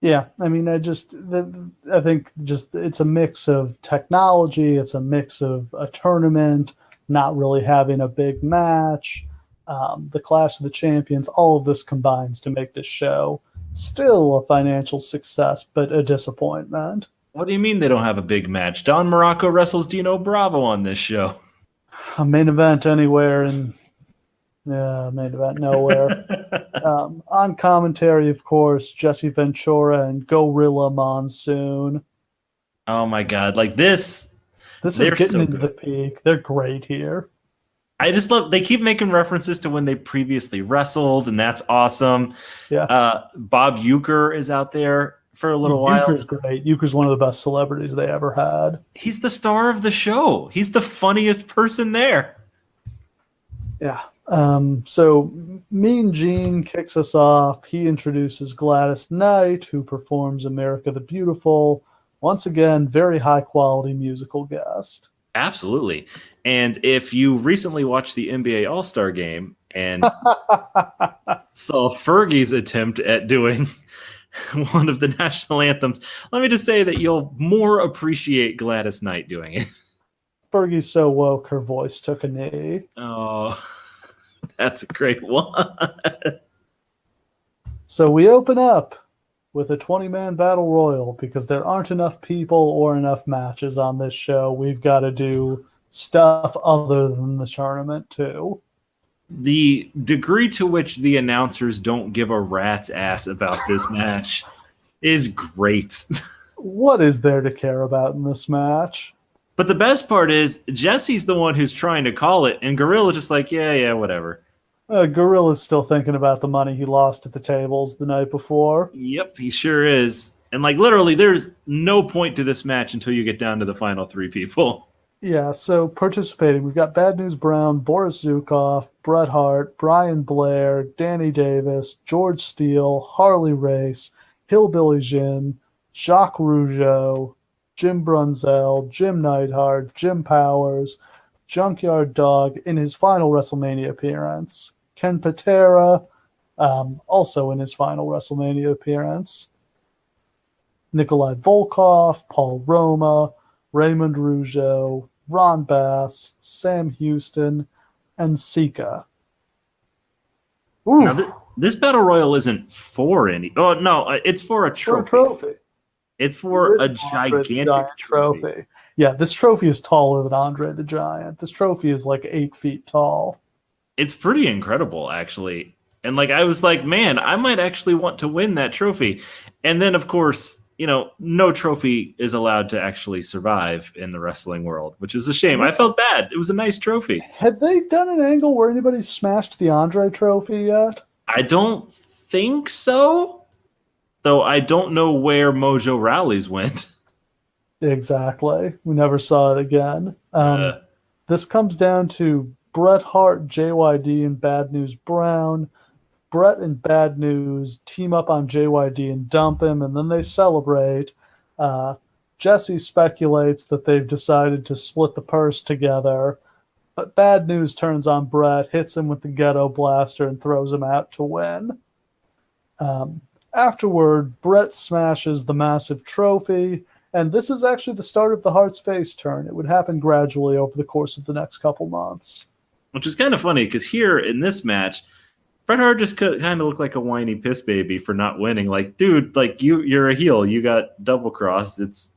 Yeah, I mean, I think just it's a mix of technology, it's a mix of a tournament, not really having a big match, the Clash of the Champions. All of this combines to make this show still a financial success, but a disappointment. What do you mean they don't have a big match? Don Morocco wrestles Dino Bravo on this show. A main event anywhere and main event nowhere. On commentary, of course, Jesse Ventura and Gorilla Monsoon. Oh my God. Like this, This is they're getting so into the good. peak. They're great here. I just love, they keep making references to when they previously wrestled, and that's awesome. Yeah. Bob Euchre is out there for a little while. Euchre's great. Euchre's one of the best celebrities they ever had. He's the star of the show. He's the funniest person there. Yeah. So Mean Gene kicks us off. He introduces Gladys Knight, who performs America the Beautiful. Once again, very high quality musical guest. Absolutely. And if you recently watched the NBA All-Star game and saw Fergie's attempt at doing one of the national anthems, let me just say that you'll more appreciate Gladys Knight doing it. Fergie's so woke, her voice took a knee. Oh, that's a great one. So we open up with a 20-man battle royal because there aren't enough people or enough matches on this show. We've got to do stuff other than the tournament too. The degree to which the announcers don't give a rat's ass about this match is great. What is there to care about in this match? But the best part is Jesse's the one who's trying to call it, and Gorilla's just like, yeah, whatever. Gorilla's still thinking about the money he lost at the tables the night before. Yep, he sure is. And like literally, there's no point to this match until you get down to the final three people. Yeah, so participating, we've got Bad News Brown, Boris Zukov, Bret Hart, Brian Blair, Danny Davis, George Steele, Harley Race, Hillbilly Jim, Jacques Rougeau, Jim Brunzell, Jim Neidhart, Jim Powers, Junkyard Dog in his final WrestleMania appearance, Ken Patera, also in his final WrestleMania appearance, Nikolai Volkov, Paul Roma, Raymond Rougeau, Ron Bass, Sam Houston, and Sika. Now, this battle royal isn't for any. Oh no, it's for a trophy. It's for a gigantic trophy. Yeah, this trophy is taller than Andre the Giant. This trophy is like 8 feet tall. It's pretty incredible, actually. And like I was like, man, I might actually want to win that trophy. And then, of course, no trophy is allowed to actually survive in the wrestling world, which is a shame. I felt bad. It was a nice trophy. Have they done an angle where anybody smashed the Andre trophy yet? I don't think so. Though I don't know where Mojo Rallies went. Exactly. We never saw it again. This comes down to Bret Hart, JYD, and Bad News Brown. Bret and Bad News team up on JYD and dump him, and then they celebrate. Jesse speculates that they've decided to split the purse together, but Bad News turns on Bret, hits him with the ghetto blaster, and throws him out to win. Afterward, Bret smashes the massive trophy, and this is actually the start of the Hart's face turn. It would happen gradually over the course of the next couple months. Which is kind of funny, because here in this match, Bret Hart just kind of looked like a whiny piss baby for not winning. Like, dude, like you're a heel. You got double crossed. It's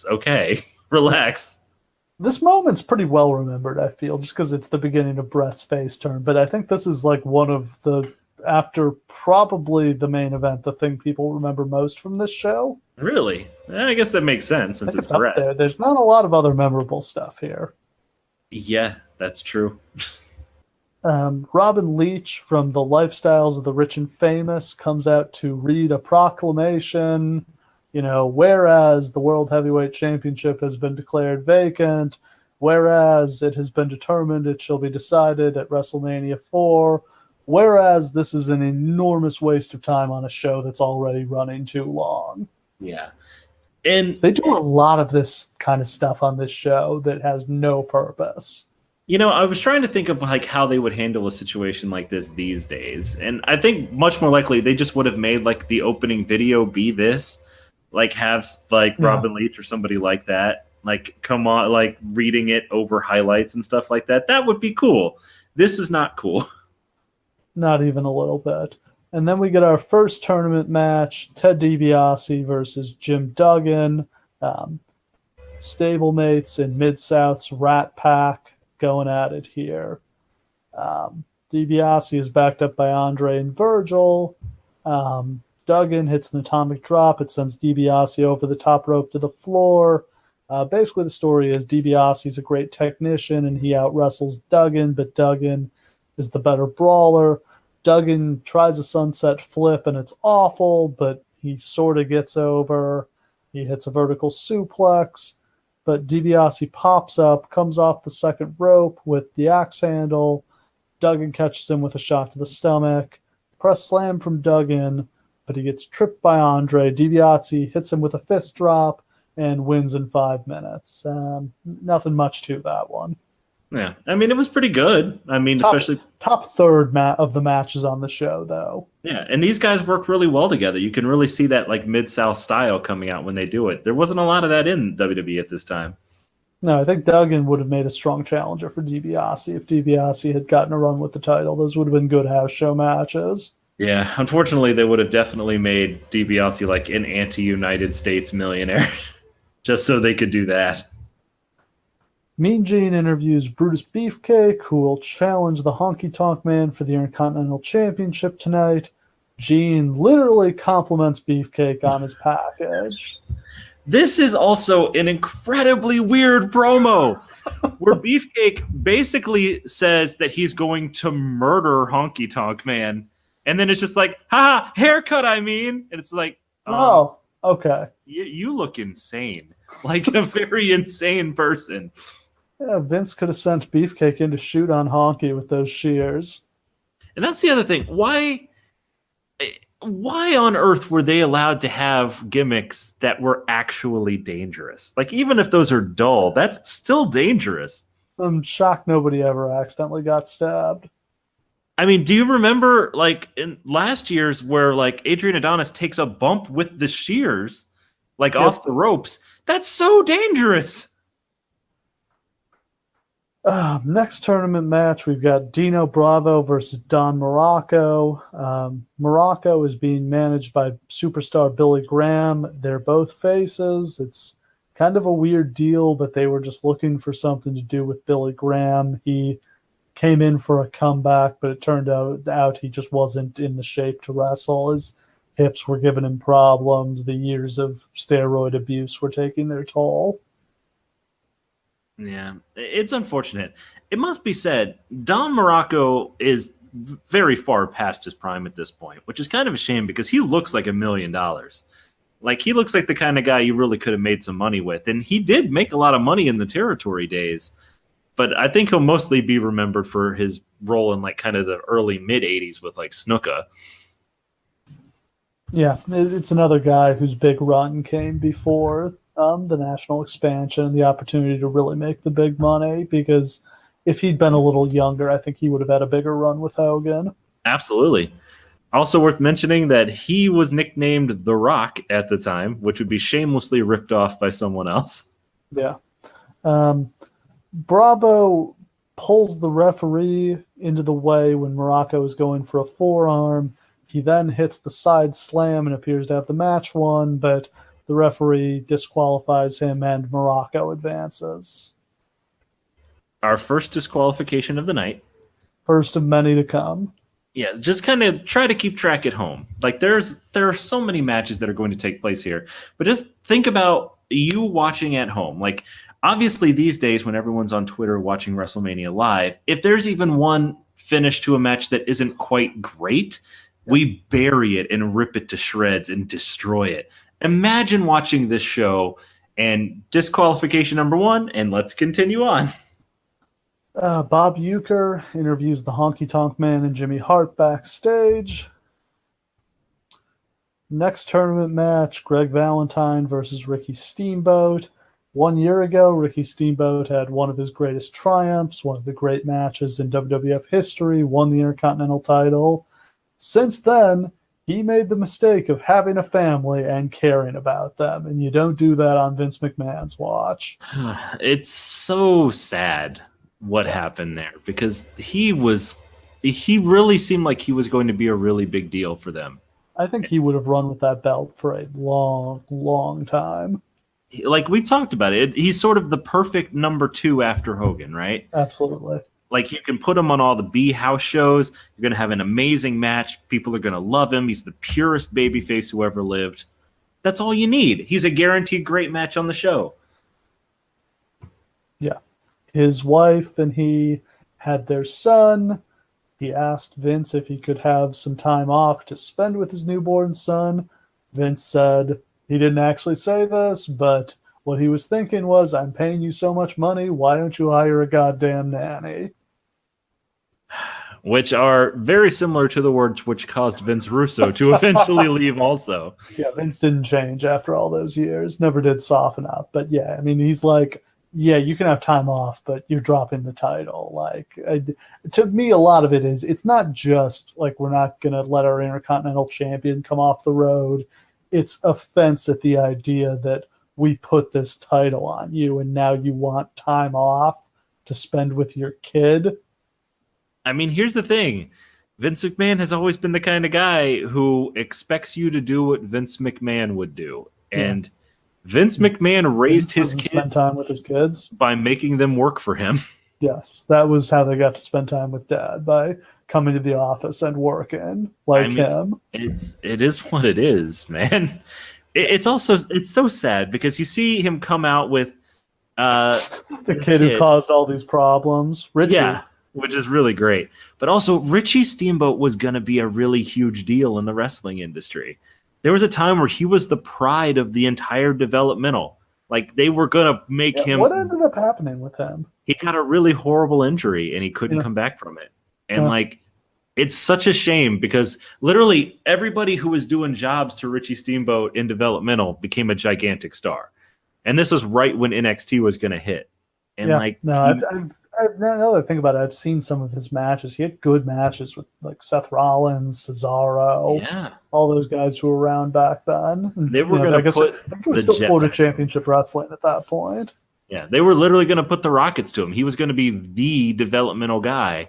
okay. Relax. This moment's pretty well remembered, I feel, just because it's the beginning of Bret's face turn. But I think this is like one of the, after probably the main event, the thing people remember most from this show. Really? I guess that makes sense since it's Bret. There. There's not a lot of other memorable stuff here. Yeah, that's true. Robin Leach from the Lifestyles of the Rich and Famous comes out to read a proclamation. Whereas the World Heavyweight Championship has been declared vacant, whereas it has been determined it shall be decided at WrestleMania IV, whereas this is an enormous waste of time on a show that's already running too long. Yeah. And they do a lot of this kind of stuff on this show that has no purpose. I was trying to think of like how they would handle a situation like this these days. And I think much more likely they just would have made like the opening video be this, like have like Robin Leach or somebody like that, like come on, like reading it over highlights and stuff like that. That would be cool. This is not cool. Not even a little bit. And then we get our first tournament match, Ted DiBiase versus Jim Duggan, stablemates in Mid-South's Rat Pack. going at it here. DiBiase is backed up by Andre and Virgil. Duggan hits an atomic drop. It sends DiBiase over the top rope to the floor. Basically, the story is DiBiase is a great technician, and he out-wrestles Duggan, but Duggan is the better brawler. Duggan tries a sunset flip, and it's awful, but he sort of gets over. He hits a vertical suplex, but DiBiase pops up, comes off the second rope with the axe handle. Duggan catches him with a shot to the stomach. Press slam from Duggan, but he gets tripped by Andre. DiBiase hits him with a fist drop and wins in 5 minutes. Nothing much to that one. Yeah, I mean, it was pretty good. I mean, especially top third of the matches on the show, though. Yeah, and these guys work really well together. You can really see that like Mid-South style coming out when they do it. There wasn't a lot of that in WWE at this time. No, I think Duggan would have made a strong challenger for DiBiase if DiBiase had gotten a run with the title. Those would have been good house show matches. Yeah, unfortunately, they would have definitely made DiBiase like an anti-United States millionaire just so they could do that. Mean Gene interviews Brutus Beefcake, who will challenge the Honky Tonk Man for the Intercontinental Championship tonight. Gene literally compliments Beefcake on his package. This is also an incredibly weird promo where Beefcake basically says that he's going to murder Honky Tonk Man. And then it's just like, haha, haircut, I mean. And it's like, oh, okay. You look insane. Like a very insane person. Yeah, Vince could have sent Beefcake in to shoot on Honky with those shears. And that's the other thing. Why on earth were they allowed to have gimmicks that were actually dangerous? Like, even if those are dull, that's still dangerous. I'm shocked nobody ever accidentally got stabbed. I mean, do you remember, like, in last year's where, like, Adrian Adonis takes a bump with the shears, like, off the ropes? That's so dangerous. Next tournament match, we've got Dino Bravo versus Don Morocco. Morocco is being managed by superstar Billy Graham. They're both faces. It's kind of a weird deal, but they were just looking for something to do with Billy Graham. He came in for a comeback, but it turned out he just wasn't in the shape to wrestle. His hips were giving him problems. The years of steroid abuse were taking their toll. Yeah, it's unfortunate. It must be said, Don Morocco is very far past his prime at this point, which is kind of a shame because he looks like $1 million. Like, he looks like the kind of guy you really could have made some money with. And he did make a lot of money in the territory days. But I think he'll mostly be remembered for his role in, like, kind of the early mid-'80s with, like, Snuka. Yeah, it's another guy whose big run came before the national expansion and the opportunity to really make the big money, because if he'd been a little younger, I think he would have had a bigger run with Hogan. Absolutely. Also worth mentioning that he was nicknamed The Rock at the time, which would be shamelessly ripped off by someone else. Yeah. Bravo pulls the referee into the way when Morocco is going for a forearm. He then hits the side slam and appears to have the match won, but the referee disqualifies him and Morocco advances. Our first disqualification of the night. First of many to come. Yeah, just kind of try to keep track at home. Like, there are so many matches that are going to take place here. But just think about you watching at home. Like, obviously these days when everyone's on Twitter watching WrestleMania Live, if there's even one finish to a match that isn't quite great, we bury it and rip it to shreds and destroy it. Imagine watching this show and disqualification number 1, and let's continue on. Bob Uecker interviews the Honky Tonk Man and Jimmy Hart backstage. Next tournament match, Greg Valentine versus Ricky Steamboat. 1 year ago, Ricky Steamboat had one of his greatest triumphs, one of the great matches in WWF history, won the Intercontinental title. Since then, he made the mistake of having a family and caring about them, and you don't do that on Vince McMahon's watch. It's so sad what happened there, because he really seemed like he was going to be a really big deal for them. I think he would have run with that belt for a long, long time. like we've talked about he's sort of the perfect number 2 after Hogan, right? Absolutely. Like you can put him on all the B house shows. You're going to have an amazing match. People are going to love him. He's the purest babyface who ever lived. That's all you need. He's a guaranteed great match on the show. Yeah. His wife and he had their son. He asked Vince if he could have some time off to spend with his newborn son. Vince said he didn't actually say this, but what he was thinking was, I'm paying you so much money, why don't you hire a goddamn nanny? Which are very similar to the words which caused Vince Russo to eventually leave also. Yeah, Vince didn't change after all those years. Never did soften up. But yeah, I mean, he's like, yeah, you can have time off, but you're dropping the title. Like, to me, a lot of it is, it's not just like we're not going to let our Intercontinental Champion come off the road. It's offense at the idea that we put this title on you and now you want time off to spend with your kid. I mean, here's the thing. Vince McMahon has always been the kind of guy who expects you to do what Vince McMahon would do. And Vince McMahon raised his kids, spend time with his kids by making them work for him. Yes, that was how they got to spend time with Dad, by coming to the office and working like him. It is what it is, man. It's so sad because you see him come out with the kid who caused all these problems, Richie. Yeah, which is really great. But also, Richie Steamboat was going to be a really huge deal in the wrestling industry. There was a time where he was the pride of the entire developmental. Like, they were going to make him... What ended up happening with him? He got a really horrible injury, and he couldn't come back from it. And, like, it's such a shame because literally everybody who was doing jobs to Richie Steamboat in developmental became a gigantic star. And this was right when NXT was going to hit. And, now that I think about it, I've seen some of his matches. He had good matches with like Seth Rollins, Cesaro, all those guys who were around back then. They were going to put I think it was still Florida Championship Wrestling at that point. Yeah, they were literally going to put the rockets to him. He was going to be the developmental guy,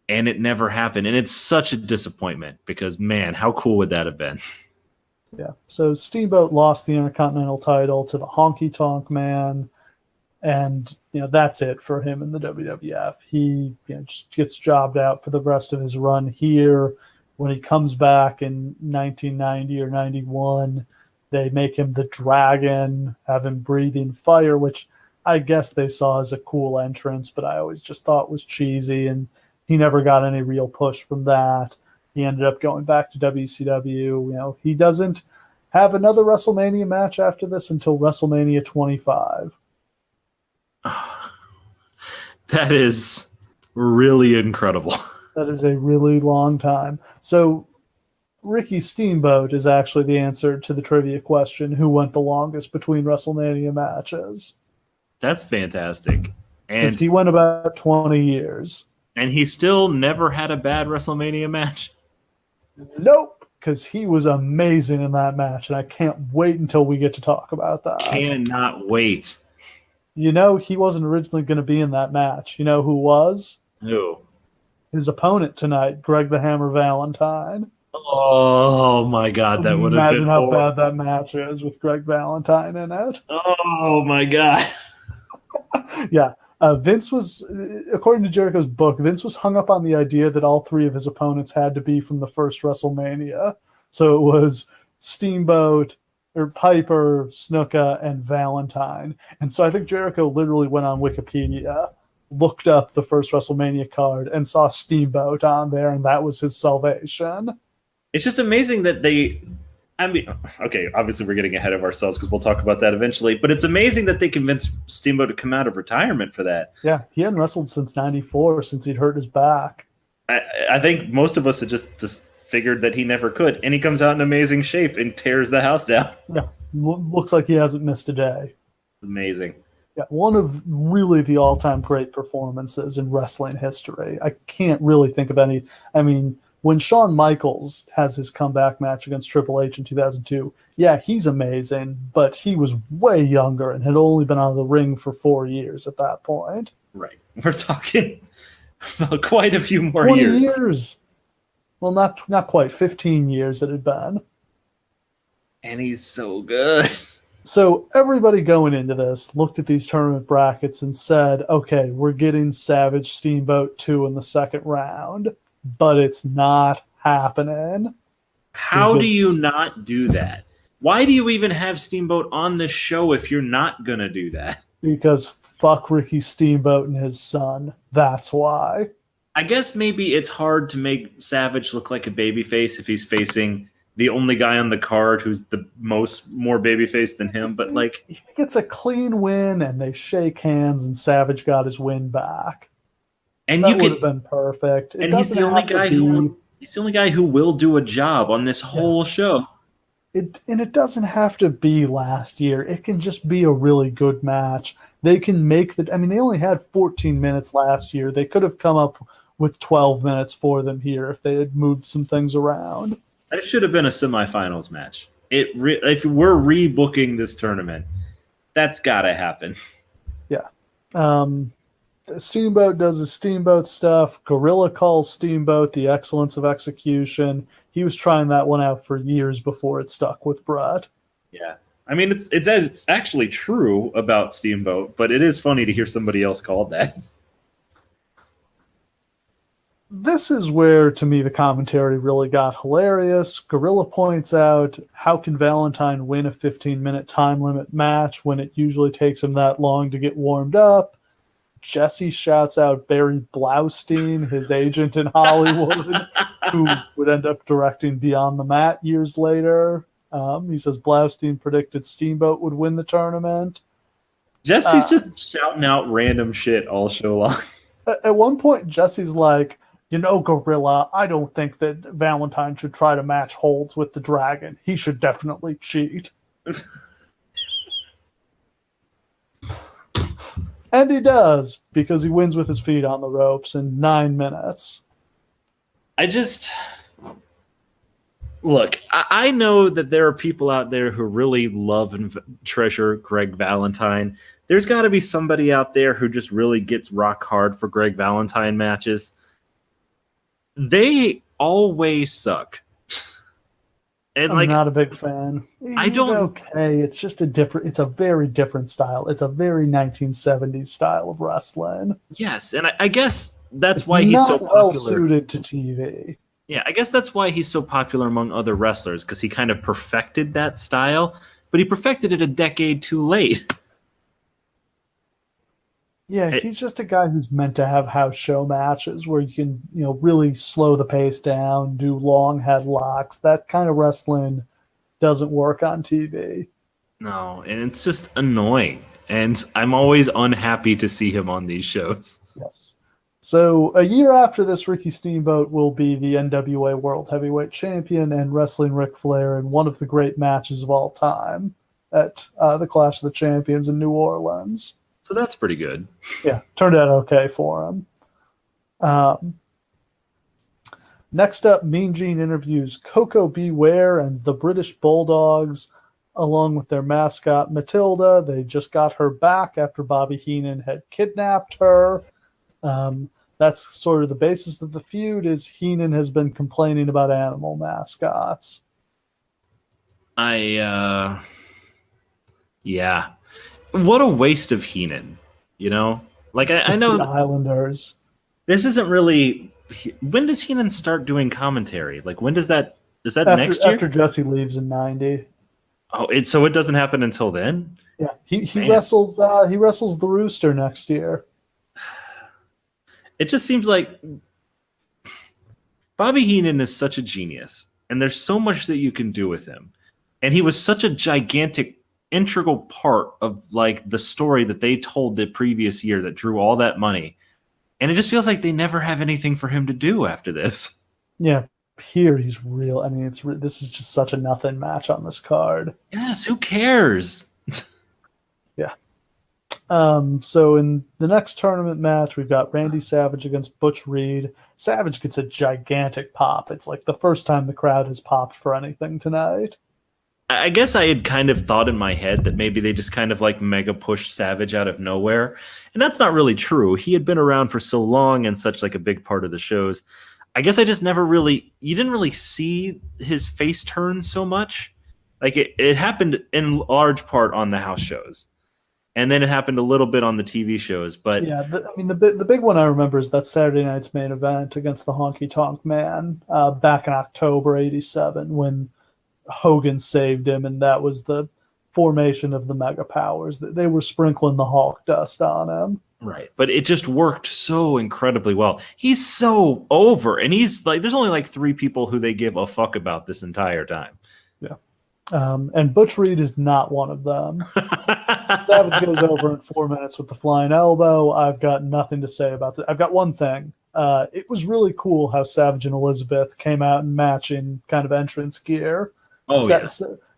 and it never happened. And it's such a disappointment because, man, how cool would that have been? Yeah, so Steamboat lost the Intercontinental title to the Honky Tonk Man. And, that's it for him in the WWF. He just gets jobbed out for the rest of his run here. When he comes back in 1990 or 91, they make him the Dragon, have him breathing fire, which I guess they saw as a cool entrance, but I always just thought was cheesy, and he never got any real push from that. He ended up going back to WCW. He doesn't have another WrestleMania match after this until WrestleMania 25. That is really incredible. That is a really long time. So Ricky Steamboat is actually the answer to the trivia question, who went the longest between WrestleMania matches? That's fantastic. And he went about 20 years. And he still never had a bad WrestleMania match? Nope, because he was amazing in that match, and I can't wait until we get to talk about that. Cannot wait. He wasn't originally going to be in that match. You know who was? Who? His opponent tonight, Greg the Hammer Valentine. Oh my God, that would have been Imagine how bad that match is with Greg Valentine in it. Oh my God. Yeah. Vince was, according to Jericho's book, Vince was hung up on the idea that all three of his opponents had to be from the first WrestleMania. So it was Steamboat, or Piper, Snuka, and Valentine. And so I think Jericho literally went on Wikipedia, looked up the first WrestleMania card, and saw Steamboat on there, and that was his salvation. It's just amazing that okay, obviously we're getting ahead of ourselves because we'll talk about that eventually, but it's amazing that they convinced Steamboat to come out of retirement for that. Yeah, he hadn't wrestled since 94, since he'd hurt his back. I think most of us had just figured that he never could, and he comes out in amazing shape and tears the house down. Yeah, looks like he hasn't missed a day. Amazing. Yeah, one of really the all-time great performances in wrestling history. I can't really think of any. I mean, when Shawn Michaels has his comeback match against Triple H in 2002, yeah, he's amazing, but he was way younger and had only been out of the ring for 4 years at that point. Right. We're talking about quite a few more 20 years. years. Well, not quite. 15 years it had been. And he's so good. So everybody going into this looked at these tournament brackets and said, okay, we're getting Savage Steamboat 2 in the second round, but it's not happening How do you because not do that? Why do you even have Steamboat on this show if you're not gonna do that? fuck Ricky Steamboat and his son. That's why. I guess maybe it's hard to make Savage look like a babyface if he's facing the only guy on the card who's the more babyface than him. But like, He gets a clean win and they shake hands and Savage got his win back. and That you would have can, been perfect. It and he's doesn't the only have to guy be. he's the only guy who will do a job on this whole show. It doesn't have to be last year. It can just be a really good match. They can make the. I mean, they only had 14 minutes last year. They could have come up with 12 minutes for them here if they had moved some things around. That should have been a semifinals match. If we're rebooking this tournament, that's gotta happen. Yeah. Steamboat does his Steamboat stuff. Gorilla calls Steamboat the excellence of execution. He was trying that one out for years before it stuck with Brett. Yeah. I mean, it's actually true about Steamboat, but it is funny to hear somebody else called that. This is where, to me, the commentary really got hilarious. Gorilla points out, how can Valentine win a 15-minute time limit match when it usually takes him that long to get warmed up? Jesse shouts out Barry Blaustein, his agent in Hollywood, who would end up directing Beyond the Mat years later. He says Blaustein predicted Steamboat would win the tournament. Jesse's just shouting out random shit all show long. At one point, Jesse's like, Gorilla, I don't think that Valentine should try to match holds with the Dragon. He should definitely cheat. And he does, because he wins with his feet on the ropes in 9 minutes. Look, I know that there are people out there who really love and treasure Greg Valentine. There's got to be somebody out there who just really gets rock hard for Greg Valentine matches. They always suck. And I'm not a big fan. He's okay. It's just it's a very different style. It's a very 1970s style of wrestling. Yes, and I guess that's why he's so popular. Well suited to TV. Yeah, I guess that's why he's so popular among other wrestlers, because he kind of perfected that style, but he perfected it a decade too late. Yeah, he's just a guy who's meant to have house show matches where you can, really slow the pace down, do long headlocks. That kind of wrestling doesn't work on TV. No, and it's just annoying. And I'm always unhappy to see him on these shows. Yes. So a year after this, Ricky Steamboat will be the NWA World Heavyweight Champion and wrestling Ric Flair in one of the great matches of all time at the Clash of the Champions in New Orleans. So that's pretty good. Yeah, turned out okay for him. Next up, Mean Gene interviews Coco Beware and the British Bulldogs, along with their mascot Matilda. They just got her back after Bobby Heenan had kidnapped her. That's sort of the basis of the feud, is Heenan has been complaining about animal mascots. Yeah. What a waste of Heenan, Like, I know the Islanders. This isn't really. When does Heenan start doing commentary? Like, when does that? Is that next year? After Jesse leaves in '90. Oh, so it doesn't happen until then? Yeah, he wrestles. He wrestles the Rooster next year. It just seems like Bobby Heenan is such a genius, and there's so much that you can do with him, and he was such a gigantic, integral part of like the story that they told the previous year that drew all that money. And it just feels like they never have anything for him to do after this. Yeah, here he's real. I mean, this is just such a nothing match on this card. Yes, who cares? Yeah. So in the next tournament match, we've got Randy Savage against Butch Reed. Savage gets a gigantic pop. It's like the first time the crowd has popped for anything tonight. I guess I had kind of thought in my head that maybe they just kind of like mega pushed Savage out of nowhere. And that's not really true. He had been around for so long and such like a big part of the shows. I guess I just you didn't really see his face turn so much. Like it happened in large part on the house shows, and then it happened a little bit on the TV shows. But Yeah, the big one I remember is that Saturday night's main event against the Honky Tonk Man back in October '87 when Hogan saved him, and that was the formation of the Mega Powers. They were sprinkling the Hulk dust on him. right, but it just worked so incredibly well. He's so over, and he's like, there's only like 3 people who they give a fuck about this entire time. Yeah, and Butch Reed is not one of them. Savage goes over in 4 minutes with the flying elbow. I've got nothing to say about that. I've got one thing. It was really cool how Savage and Elizabeth came out in matching kind of entrance gear. Oh, yeah.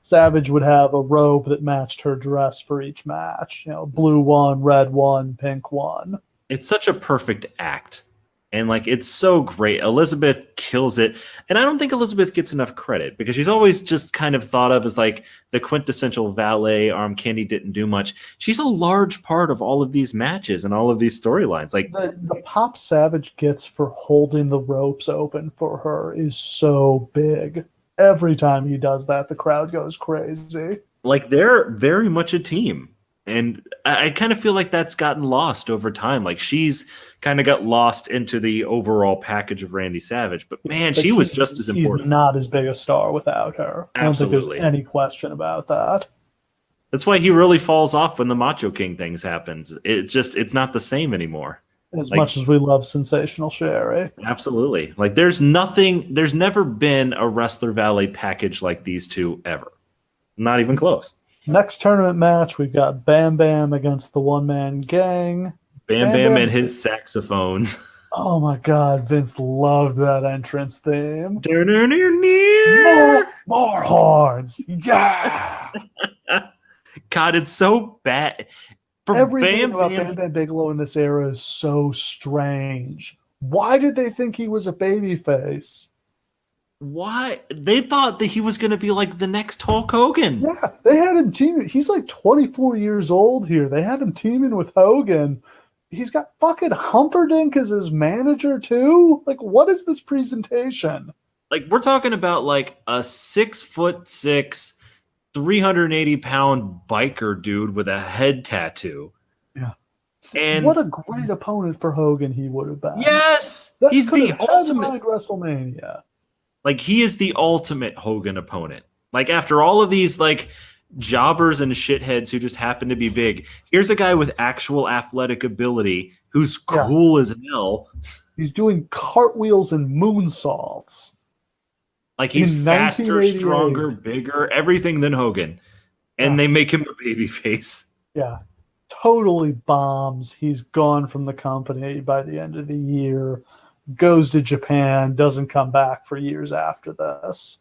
Savage would have a robe that matched her dress for each match. Blue one, red one, pink one. It's such a perfect act. And like it's so great. Elizabeth kills it. And I don't think Elizabeth gets enough credit because she's always just kind of thought of as like the quintessential valet, arm candy, didn't do much. She's a large part of all of these matches and all of these storylines. Like the pop Savage gets for holding the ropes open for her is so big. Every time he does that, the crowd goes crazy. Like they're very much a team. And I kind of feel like that's gotten lost over time. Like she's kind of got lost into the overall package of Randy Savage. But man, she was just as important. He's not as big a star without her. Absolutely. I don't think there's any question about that. That's why he really falls off when the Macho King things happens. It's not the same anymore. As much as we love Sensational Sherry. Absolutely. Like there's never been a wrestler valet package like these two ever. Not even close. Next tournament match, we've got Bam Bam against the One Man Gang. Bam Bam and his saxophones. Oh my God, Vince loved that entrance theme. More horns. Yeah. God, it's so bad. Everything about Bam Bam Bigelow in this era is so strange. Why did they think he was a babyface? Why? They thought that he was going to be like the next Hulk Hogan. Yeah, they had him teaming. He's like 24 years old here. They had him teaming with Hogan. He's got fucking Humperdinck as his manager too. Like, what is this presentation? Like, we're talking about like a 6'6", 380-pound biker dude with a head tattoo. Yeah. And what a great opponent for Hogan he would have been. Yes! He's the ultimate WrestleMania. Like, he is the ultimate Hogan opponent. Like, after all of these, like, jobbers and shitheads who just happen to be big, here's a guy with actual athletic ability who's cool as hell. He's doing cartwheels and moonsaults. Like, he's faster, stronger, bigger, everything than Hogan. And they make him a babyface. Yeah. Totally bombs. He's gone from the company by the end of the year. Goes to Japan, doesn't come back for years after this.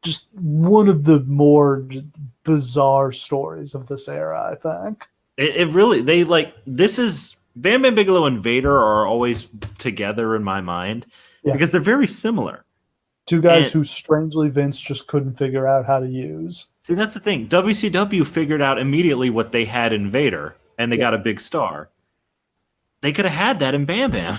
Just one of the more bizarre stories of this era, I think. It really, this is, Bam Bam Bigelow and Vader are always together in my mind because they're very similar. Two guys who strangely Vince just couldn't figure out how to use. See, that's the thing. WCW figured out immediately what they had in Vader, and they got a big star. They could have had that in Bam Bam.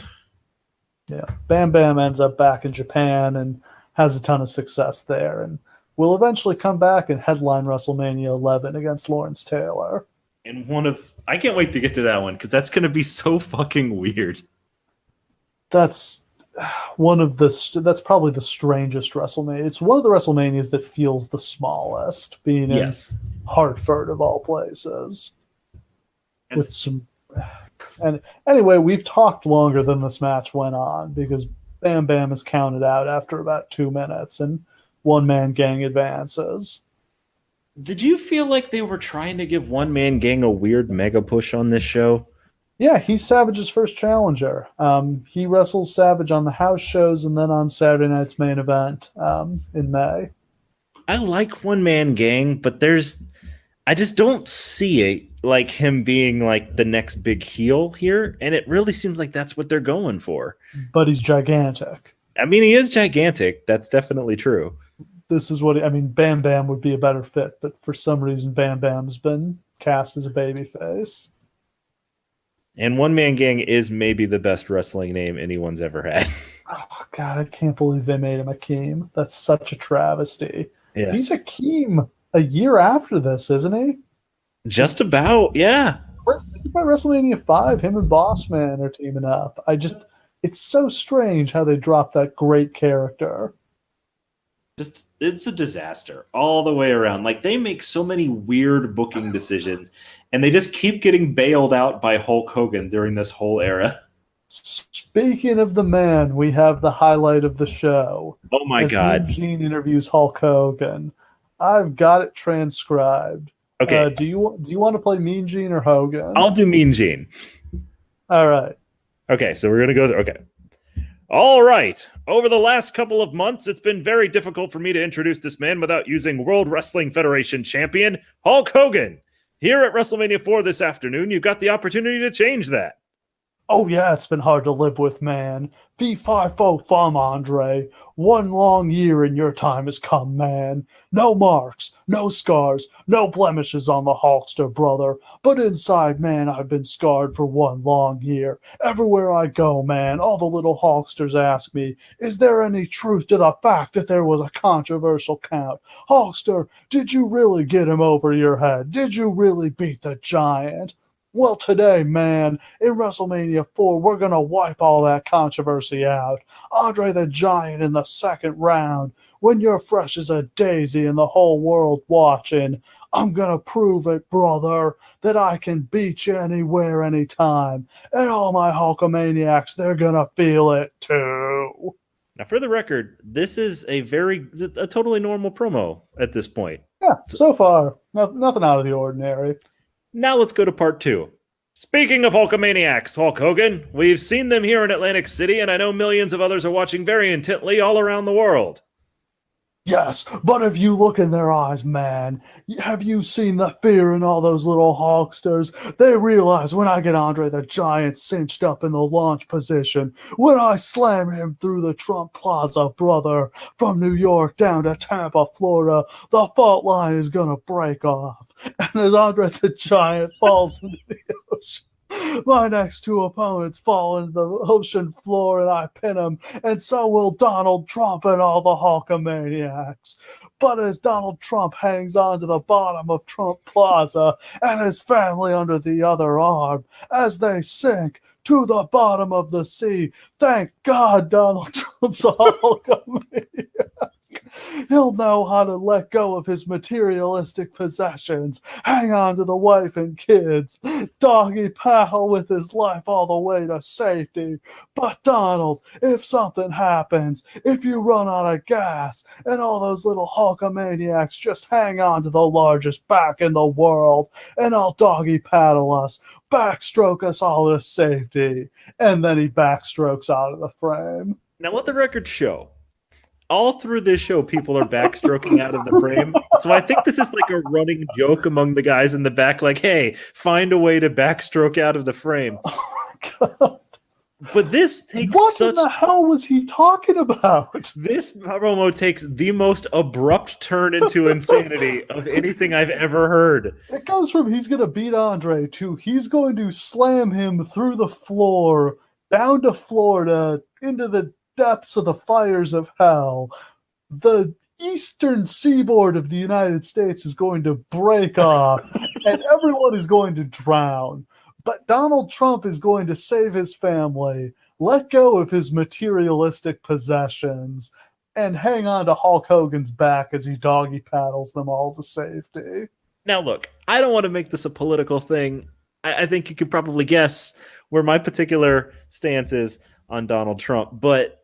Yeah, Bam Bam ends up back in Japan and has a ton of success there, and will eventually come back and headline WrestleMania 11 against Lawrence Taylor. And I can't wait to get to that one because that's going to be so fucking weird. That's that's probably the strangest WrestleMania. It's one of the WrestleManias that feels the smallest, being in Hartford of all places. With some, and anyway, we've talked longer than this match went on because Bam Bam is counted out after about 2 minutes, and One Man Gang advances. Did you feel like they were trying to give One Man Gang a weird mega push on this show? Yeah, he's Savage's first challenger. He wrestles Savage on the house shows and then on Saturday night's main event in May. I like One Man Gang, but I just don't see it like him being like the next big heel here, and it really seems like that's what they're going for. But he's gigantic. I mean, he is gigantic. That's definitely true. This is what Bam Bam would be a better fit, but for some reason Bam Bam's been cast as a babyface. And One Man Gang is maybe the best wrestling name anyone's ever had. Oh, God, I can't believe they made him Akeem. That's such a travesty. He's Yes. Akeem a year after this, isn't he? Just about, yeah. By WrestleMania 5, him and Bossman are teaming up. It's so strange how they dropped that great character. Just it's a disaster all the way around. Like they make so many weird booking decisions, and they just keep getting bailed out by Hulk Hogan during this whole era. Speaking of the man, we have the highlight of the show Oh my as Mean god. Gene interviews Hulk Hogan. I've got it transcribed. Okay, Do you want to play Mean Gene or Hogan? I'll do Mean Gene. All right. Okay, so we're gonna go there. Okay. All right. Over the last couple of months, it's been very difficult for me to introduce this man without using World Wrestling Federation champion Hulk Hogan. Here at WrestleMania 4 this afternoon, you got the opportunity to change that. Oh yeah, it's been hard to live with, man. Fee fi fo fum, Andre. One long year in your time has come, man. No marks, no scars, no blemishes on the Hulkster, brother. But inside, man, I've been scarred for one long year. Everywhere I go, man, all the little Hulksters ask me, is there any truth to the fact that there was a controversial count? Hulkster, did you really get him over your head? Did you really beat the Giant? Well, today, man, in WrestleMania 4, we're going to wipe all that controversy out. Andre the Giant in the second round. When you're fresh as a daisy and the whole world watching, I'm going to prove it, brother, that I can beat you anywhere, anytime. And all my Hulkamaniacs, they're going to feel it too. Now, for the record, this is a totally normal promo at this point. Yeah, so far, nothing out of the ordinary. Now let's go to part 2. Speaking of Hulkamaniacs, Hulk Hogan, we've seen them here in Atlantic City, and I know millions of others are watching very intently all around the world. Yes, but if you look in their eyes, man, have you seen the fear in all those little Hulksters? They realize when I get Andre the Giant cinched up in the launch position, when I slam him through the Trump Plaza, brother, from New York down to Tampa, Florida, the fault line is going to break off. And as Andre the Giant falls into the ocean, my next two opponents fall into the ocean floor and I pin them, and so will Donald Trump and all the Hulkamaniacs. But as Donald Trump hangs on to the bottom of Trump Plaza and his family under the other arm, as they sink to the bottom of the sea, thank God Donald Trump's a Hulkamaniac. He'll know how to let go of his materialistic possessions, hang on to the wife and kids, doggy paddle with his life all the way to safety. But Donald, if something happens, if you run out of gas, and all those little Hulkamaniacs just hang on to the largest back in the world, and I'll doggy paddle us, backstroke us all to safety. And then he backstrokes out of the frame. Now let the record show. All through this show, people are backstroking out of the frame. So I think this is like a running joke among the guys in the back, like, hey, find a way to backstroke out of the frame. Oh my God. But this takes What in the hell was he talking about? This promo takes the most abrupt turn into insanity of anything I've ever heard. It goes from he's going to beat Andre to he's going to slam him through the floor, down to Florida, into the depths of the fires of hell. The eastern seaboard of the United States is going to break off and everyone is going to drown. But Donald Trump is going to save his family, let go of his materialistic possessions, and hang on to Hulk Hogan's back as he doggy paddles them all to safety. Now, look, I don't want to make this a political thing. I think you could probably guess where my particular stance is on Donald Trump, but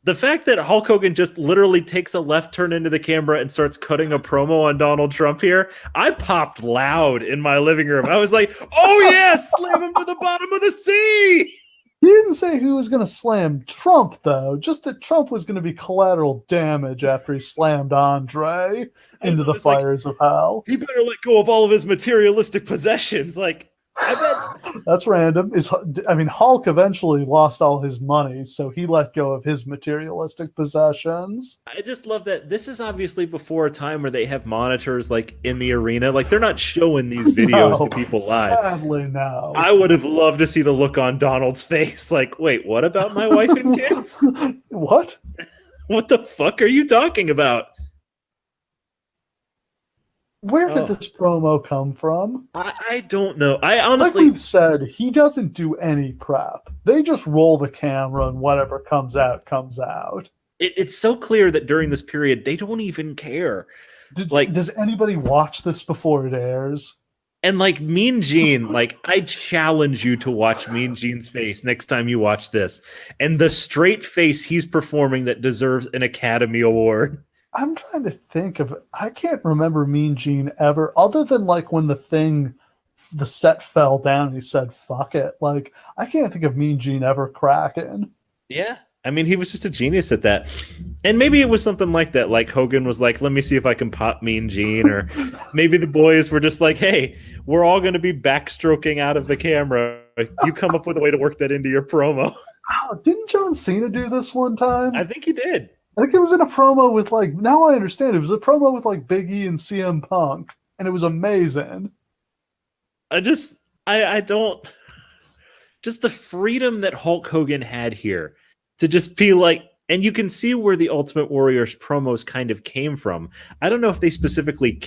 the fact that Hulk Hogan just literally takes a left turn into the camera and starts cutting a promo on Donald Trump here, I popped loud in my living room. I was like, oh yes, slam him to the bottom of the sea! He didn't say who was going to slam Trump, though. Just that Trump was going to be collateral damage after he slammed Andre into the fires of hell. He better let go of all of his materialistic possessions. Like, I bet that's random. Hulk eventually lost all his money, so he let go of his materialistic possessions. I just love that this is obviously before a time where they have monitors like in the arena. Like they're not showing these videos to people live. Sadly, no. I would have loved to see the look on Donald's face. Like, wait, what about my wife and kids? What? What the fuck are you talking about? Where did this promo come from? I don't know. I Like honestly, we've said, he doesn't do any prep. They just roll the camera and whatever comes out, comes out. it's so clear that during this period, they don't even care. Like, Does anybody watch this before it airs? and like Mean Gene, like I challenge you to watch Mean Gene's face next time you watch this. And the straight face he's performing that deserves an Academy Award. I'm trying to think of. I can't remember Mean Gene ever, other than like when the set fell down. And he said, "Fuck it." Like I can't think of Mean Gene ever cracking. Yeah. I mean, he was just a genius at that. And maybe it was something like that. Like Hogan was like, let me see if I can pop Mean Gene. Or maybe the boys were just like, hey, we're all going to be backstroking out of the camera. You come up with a way to work that into your promo. Oh, didn't John Cena do this one time? I think he did. I think it was in a promo with like, now I understand. It was a promo with like Big E and CM Punk, and it was amazing. I don't, just the freedom that Hulk Hogan had here to just be like, and you can see where the Ultimate Warrior's promos kind of came from. I don't know if they specifically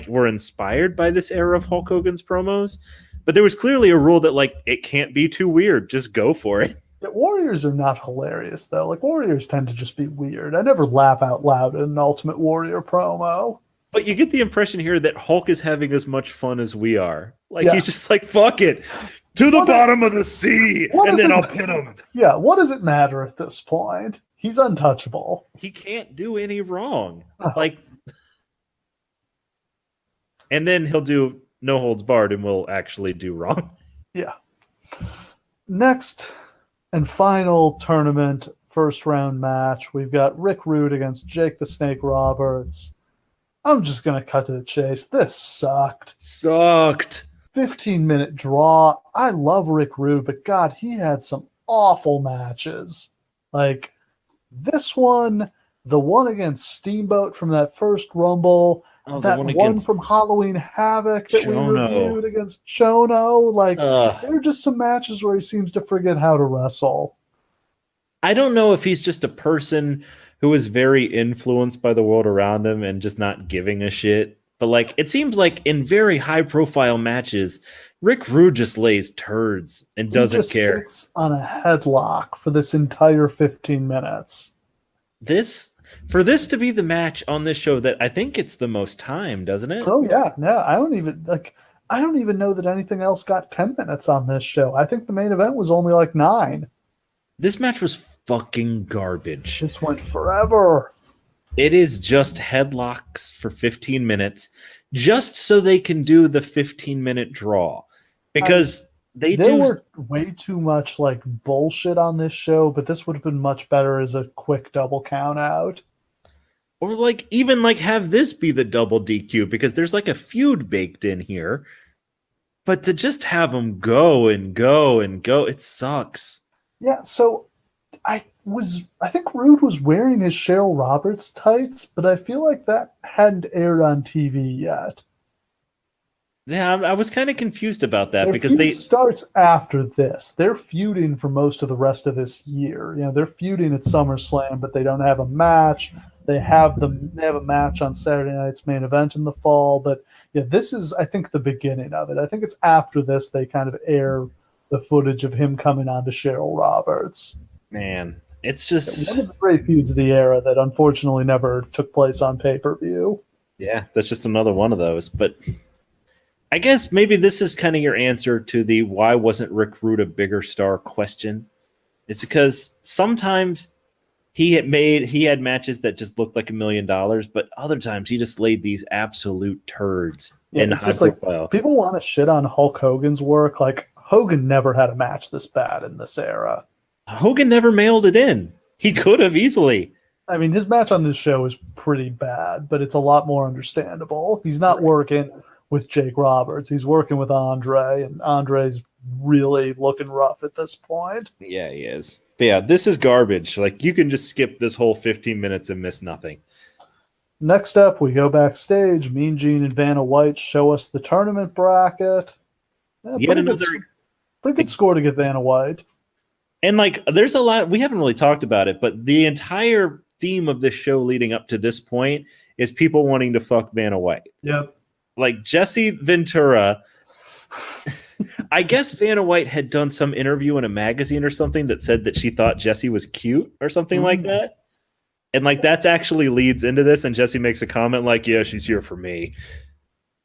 were inspired by this era of Hulk Hogan's promos, but there was clearly a rule that like, it can't be too weird. Just go for it. Yeah, Warriors are not hilarious though. Like Warriors tend to just be weird. I never laugh out loud at an Ultimate Warrior promo. But you get the impression here that Hulk is having as much fun as we are. Like he's just like, fuck it. To the bottom of the sea, and then I'll pin him. Yeah, what does it matter at this point? He's untouchable. He can't do any wrong. Like, and then he'll do no holds barred and will actually do wrong. Yeah. Next and final tournament, first round match, we've got Rick Rude against Jake the Snake Roberts. I'm just going to cut to the chase. This sucked. 15-minute draw. I love Rick Rude, but God, he had some awful matches. Like this one, the one against Steamboat from that first Rumble, that one from Halloween Havoc that we reviewed against Chono. Like, there are just some matches where he seems to forget how to wrestle. I don't know if he's just a person who is very influenced by the world around him and just not giving a shit. But like, it seems like in very high-profile matches, Rick Rude just lays turds and doesn't care. He just sits on a headlock for this entire 15 minutes. For this to be the match on this show that I think it's the most time, doesn't it? Oh yeah, no, I don't even know that anything else got 10 minutes on this show. I think the main event was only like 9. This match was fucking garbage. This went forever. It is just headlocks for 15 minutes just so they can do the 15-minute draw. Because there were way too much like bullshit on this show, but this would have been much better as a quick double count out. Or like even like have this be the double DQ because there's like a feud baked in here. But to just have them go and go and go, it sucks. Yeah, so I think Rude was wearing his Cheryl Roberts tights, but I feel like that hadn't aired on TV yet. Yeah, I was kind of confused about that Their because feud starts after this. They're feuding for most of the rest of this year. You know, they're feuding at SummerSlam, but they don't have a match. They have a match on Saturday night's main event in the fall. But yeah, this is, I think, the beginning of it. I think it's after this they kind of air the footage of him coming on to Cheryl Roberts. Man, it's just one of the great feuds of the era that unfortunately never took place on pay-per-view. Yeah, that's just another one of those. But I guess maybe this is kind of your answer to the why wasn't Rick Rude a bigger star question. It's because sometimes he had matches that just looked like $1 million, but other times he just laid these absolute turds in high profile. Like, people want to shit on Hulk Hogan's work. Like Hogan never had a match this bad in this era. Hogan never mailed it in. He could have easily. I mean, his match on this show is pretty bad, but it's a lot more understandable. He's not working with Jake Roberts. He's working with Andre, and Andre's really looking rough at this point. Yeah, he is. But yeah, this is garbage. Like, you can just skip this whole 15 minutes and miss nothing. Next up, we go backstage. Mean Gene and Vanna White show us the tournament bracket. Yeah, pretty good score to get Vanna White. And like, there's a lot, we haven't really talked about it, but the entire theme of this show leading up to this point is people wanting to fuck Vanna White. Yep. Like Jesse Ventura. I guess Vanna White had done some interview in a magazine or something that said that she thought Jesse was cute or something like that. And like that's actually leads into this, and Jesse makes a comment like, yeah, she's here for me.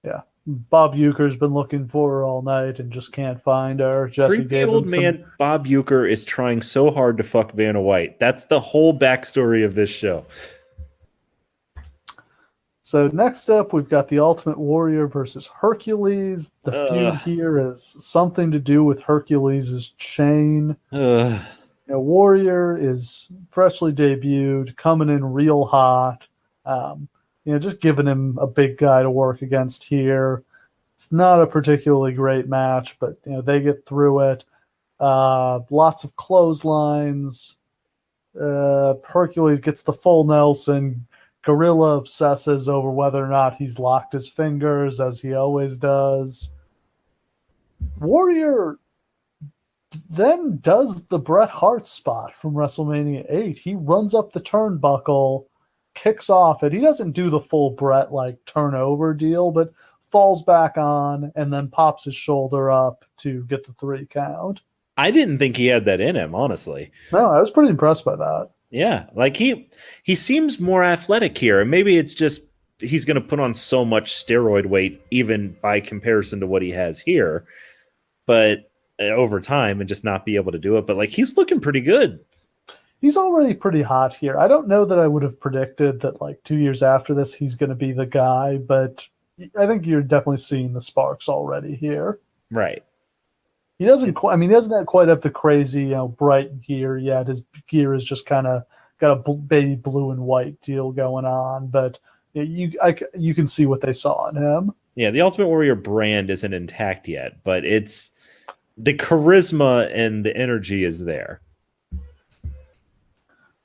Yeah. Bob Uecker's been looking for her all night and just can't find her. Jesse Creepy gave old him man Bob Uecker is trying so hard to fuck Vanna White. That's the whole backstory of this show. So next up, we've got the Ultimate Warrior versus Hercules. The feud here is something to do with Hercules' chain. Warrior is freshly debuted, coming in real hot. Just giving him a big guy to work against here. It's not a particularly great match, but they get through it. Lots of clotheslines. Hercules gets the full Nelson. Gorilla obsesses over whether or not he's locked his fingers, as he always does. Warrior then does the Bret Hart spot from WrestleMania 8. He runs up the turnbuckle, kicks off it. He doesn't do the full Bret turnover deal, but falls back on and then pops his shoulder up to get the 3 count. I didn't think he had that in him, honestly. No, I was pretty impressed by that. Yeah, like he seems more athletic here, and maybe it's just he's going to put on so much steroid weight, even by comparison to what he has here, but over time and just not be able to do it. But he's looking pretty good. He's already pretty hot here. I don't know that I would have predicted that 2 years after this he's going to be the guy, but I think you're definitely seeing the sparks already here. Right. He doesn't quite have the crazy, bright gear yet. His gear is just kind of got a baby blue and white deal going on, but you can see what they saw in him. Yeah, the Ultimate Warrior brand isn't intact yet, but it's the charisma and the energy is there.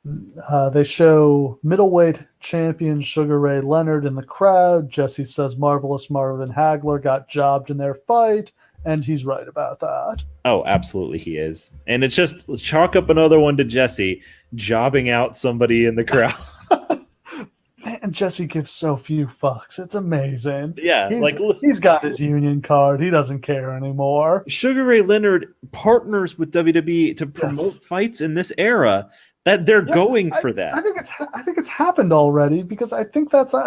They show middleweight champion Sugar Ray Leonard in the crowd. Jesse says Marvelous Marvin Hagler got jobbed in their fight. And he's right about that. Oh, absolutely he is. And it's just chalk up another one to Jesse jobbing out somebody in the crowd. Man, Jesse gives so few fucks. It's amazing. Yeah. He's got his union card. He doesn't care anymore. Sugar Ray Leonard partners with WWE to promote fights in this era that they're going for that. I think it's happened already because I think that's on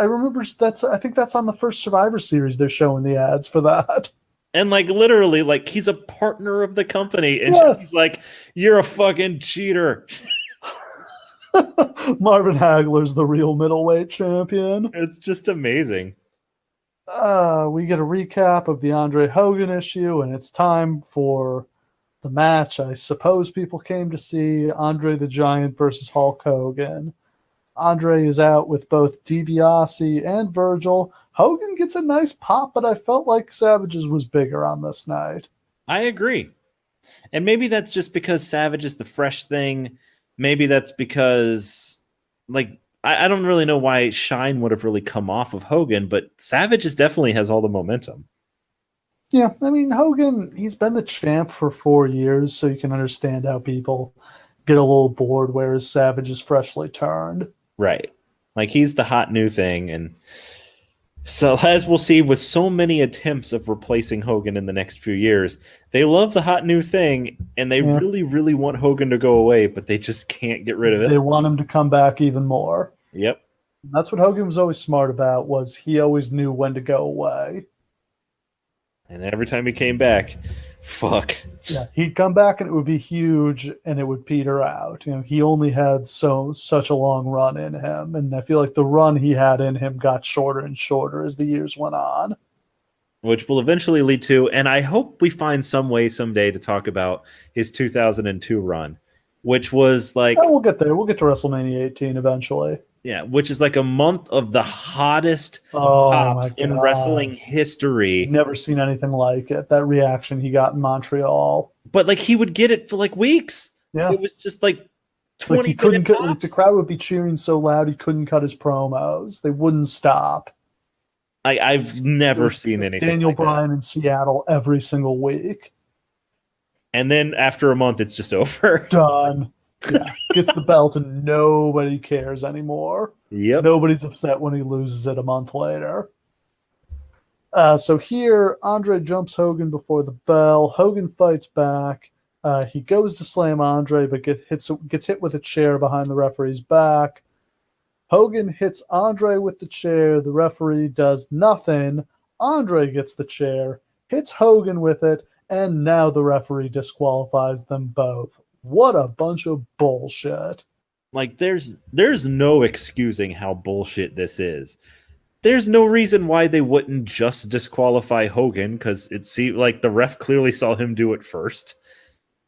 the first Survivor Series they're showing the ads for that. And literally, he's a partner of the company. And she's like, you're a fucking cheater. Marvin Hagler's the real middleweight champion. It's just amazing. We get a recap of the Andre Hogan issue, and it's time for the match I suppose people came to see. Andre the Giant versus Hulk Hogan. Andre is out with both DiBiase and Virgil. Hogan gets a nice pop, but I felt like Savage's was bigger on this night. I agree. And maybe that's just because Savage is the fresh thing. Maybe that's because, I don't really know why Shine would have really come off of Hogan, but Savage definitely has all the momentum. Yeah, Hogan, he's been the champ for 4 years, so you can understand how people get a little bored, whereas Savage is freshly turned. Right. He's the hot new thing. And so as we'll see with so many attempts of replacing Hogan in the next few years, they love the hot new thing and they really, really want Hogan to go away, but they just can't get rid of it. They want him to come back even more. Yep. That's what Hogan was always smart about, was he always knew when to go away. And every time he came back, fuck. Yeah, he'd come back and it would be huge and it would peter out. He only had such a long run in him, and I feel like the run he had in him got shorter and shorter as the years went on. Which will eventually lead to, and I hope we find some way someday to talk about his 2002 run, which was we'll get there. We'll get to WrestleMania 18 eventually. Yeah, which is a month of the hottest pops in wrestling history. Never seen anything like it. That reaction he got in Montreal. But he would get it for weeks. Yeah. It was just 20 he couldn't the crowd would be cheering so loud he couldn't cut his promos. They wouldn't stop. I've never seen anything. Daniel Bryan in Seattle every single week. And then after a month it's just over. Done. Yeah, gets the belt and nobody cares anymore. Yep. Nobody's upset when he loses it a month later. So here, Andre jumps Hogan before the bell. Hogan fights back. He goes to slam Andre, but gets hit with a chair behind the referee's back. Hogan hits Andre with the chair. The referee does nothing. Andre gets the chair, hits Hogan with it, and now the referee disqualifies them both. What a bunch of bullshit. Like there's no excusing how bullshit this is. There's no reason why they wouldn't just disqualify Hogan because it seemed like the ref clearly saw him do it first.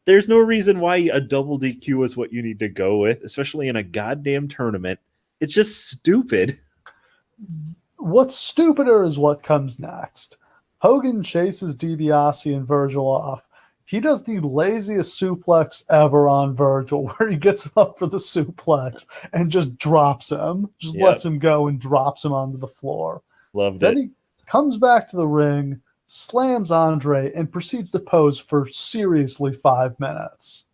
There's no reason why a double DQ is what you need to go with, especially in a goddamn tournament. It's just stupid. What's stupider is what comes next. Hogan chases DiBiase and Virgil off. He does the laziest suplex ever on Virgil, where he gets him up for the suplex and just drops him, just lets him go and drops him onto the floor. Loved Then it. he comes back to the ring, slams Andre, and proceeds to pose for seriously 5 minutes.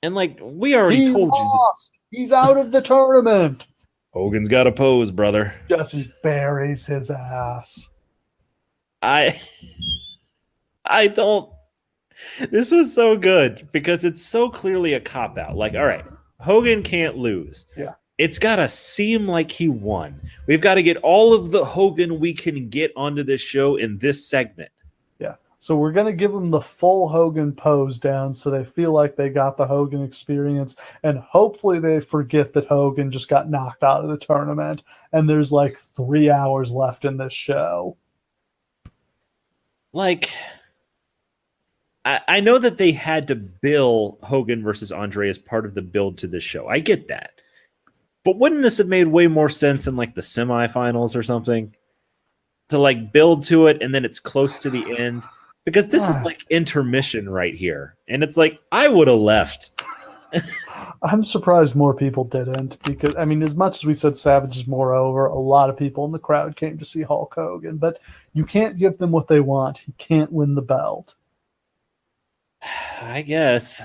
And like we already told lost. He's out of the tournament. Hogan's got a pose, brother. Jesse buries his ass. I don't. This was so good because it's so clearly a cop out. Like, all right, Hogan can't lose. Yeah. It's got to seem like he won. We've got to get all of the Hogan we can get onto this show in this segment. Yeah. So we're going to give them the full Hogan pose down so they feel like they got the Hogan experience. And hopefully they forget that Hogan just got knocked out of the tournament. And there's like 3 hours left in this show. Like, I know that they had to bill Hogan versus Andre as part of the build to this show. I get that. But wouldn't this have made way more sense in like the semifinals or something? To like build to it and then it's close to the end? Because this is like intermission right here. And it's like, I would have left. I'm surprised more people didn't because, I mean, as much as we said Savage is more over, a lot of people in the crowd came to see Hulk Hogan. But you can't give them what they want. He can't win the belt. I guess.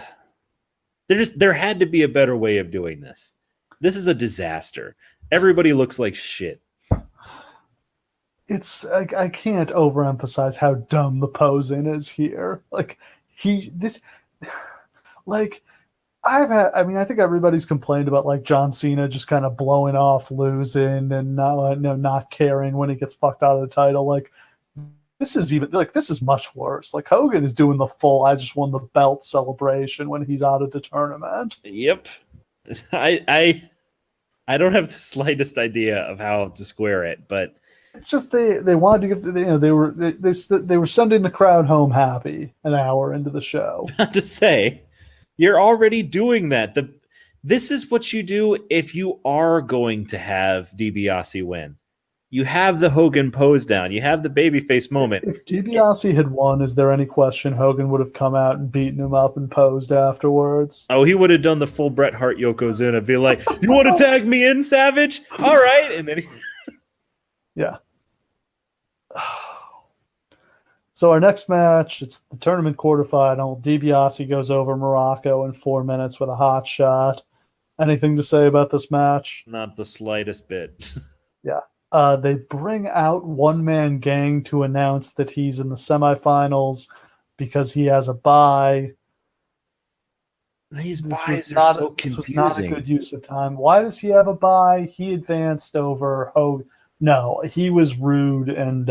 There had to be a better way of doing this. This is a disaster. Everybody looks like shit. It's like I can't overemphasize how dumb the posing is here. Like I think everybody's complained about like John Cena just kind of blowing off, losing, and not caring when he gets fucked out of the title. Like this is much worse. Like Hogan is doing the full "I just won the belt" celebration when he's out of the tournament. Yep. I don't have the slightest idea of how to square it, but it's just they wanted to give they were sending the crowd home happy an hour into the show. Not to say, you're already doing that. This is what you do if you are going to have DiBiase win. You have the Hogan pose down. You have the babyface moment. If DiBiase had won, is there any question Hogan would have come out and beaten him up and posed afterwards? Oh, he would have done the full Bret Hart Yokozuna, be like, "You want to tag me in, Savage? All right," and then yeah. So our next match, it's the tournament quarterfinal. DiBiase goes over Morocco in 4 minutes with a hot shot. Anything to say about this match? Not the slightest bit. Yeah. They bring out One Man Gang to announce that he's in the semifinals because he has a bye. These buys are so confusing. This was not a good use of time. Why does he have a bye? He advanced over Hogan. No, he was Rude and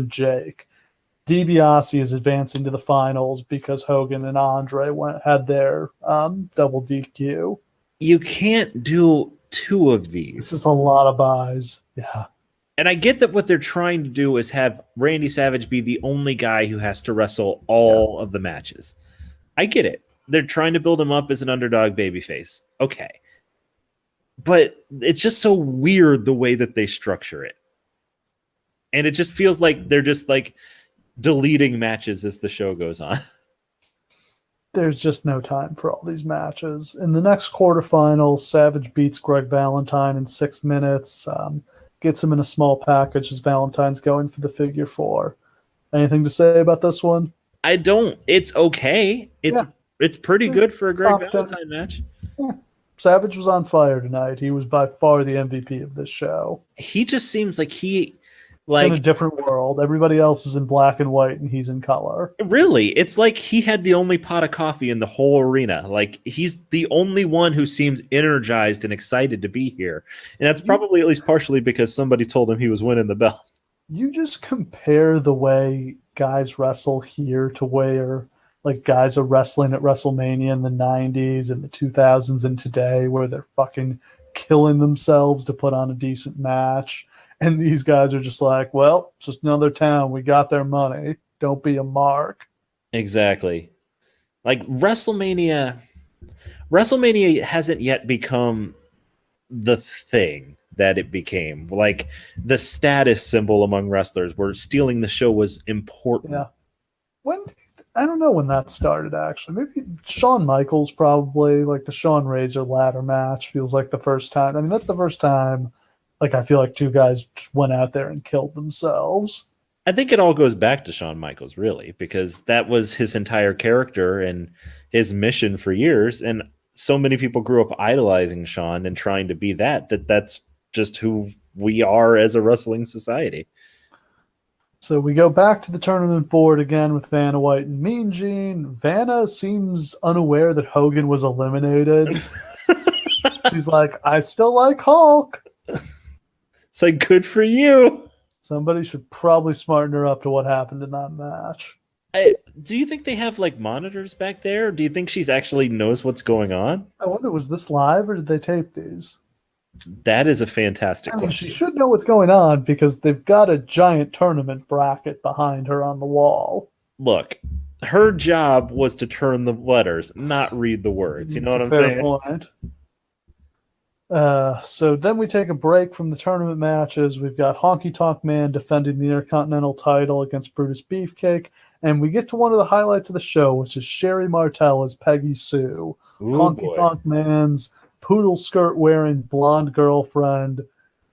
Jake. DiBiase is advancing to the finals because Hogan and Andre had their double DQ. You can't do two of these. This is a lot of buys. Yeah. And I get that what they're trying to do is have Randy Savage be the only guy who has to wrestle all of the matches. I get it. They're trying to build him up as an underdog babyface. Okay. But it's just so weird the way that they structure it. And it just feels like they're just like deleting matches as the show goes on. There's just no time for all these matches. In the next quarterfinal, Savage beats Greg Valentine in 6 minutes, gets him in a small package as Valentine's going for the figure 4. Anything to say about this one? I don't. It's okay. It's It's pretty good for a Greg Competent. Valentine match. Yeah. Savage was on fire tonight. He was by far the MVP of this show. He just seems like He's in a different world. Everybody else is in black and white, and he's in color. really, it's like he had the only pot of coffee in the whole arena. Like he's the only one who seems energized and excited to be here. And that's probably at least partially because somebody told him he was winning the belt. You just compare the way guys wrestle here to where like guys are wrestling at WrestleMania in the 90s and the 2000s and today, where they're fucking killing themselves to put on a decent match. And these guys are just like, well, it's just another town. We got their money. Don't be a mark. Exactly. Like WrestleMania hasn't yet become the thing that it became. Like the status symbol among wrestlers where stealing the show was important. Yeah. I don't know when that started, actually. Maybe Shawn Michaels, probably. Like the Shawn Razor ladder match feels like the first time. I mean, that's the first time, like, I feel like two guys went out there and killed themselves. I think it all goes back to Shawn Michaels, really, because that was his entire character and his mission for years. And so many people grew up idolizing Shawn and trying to be that's just who we are as a wrestling society. So we go back to the tournament board again with Vanna White and Mean Gene. Vanna seems unaware that Hogan was eliminated. She's like, I still like Hulk. It's like, good for you. Somebody should probably smarten her up to what happened in that match. Do you think they have like monitors back there? Do you think she's actually knows what's going on? I wonder, was this live or did they tape these? That is a fantastic question. She should know what's going on because they've got a giant tournament bracket behind her on the wall. Look, her job was to turn the letters, not read the words. You know what I'm saying? Point. So then we take a break from the tournament matches. We've got Honky Tonk Man defending the Intercontinental title against Brutus Beefcake. And we get to one of the highlights of the show, which is Sherry Martel as Peggy Sue. Honky Tonk Man's poodle skirt wearing blonde girlfriend.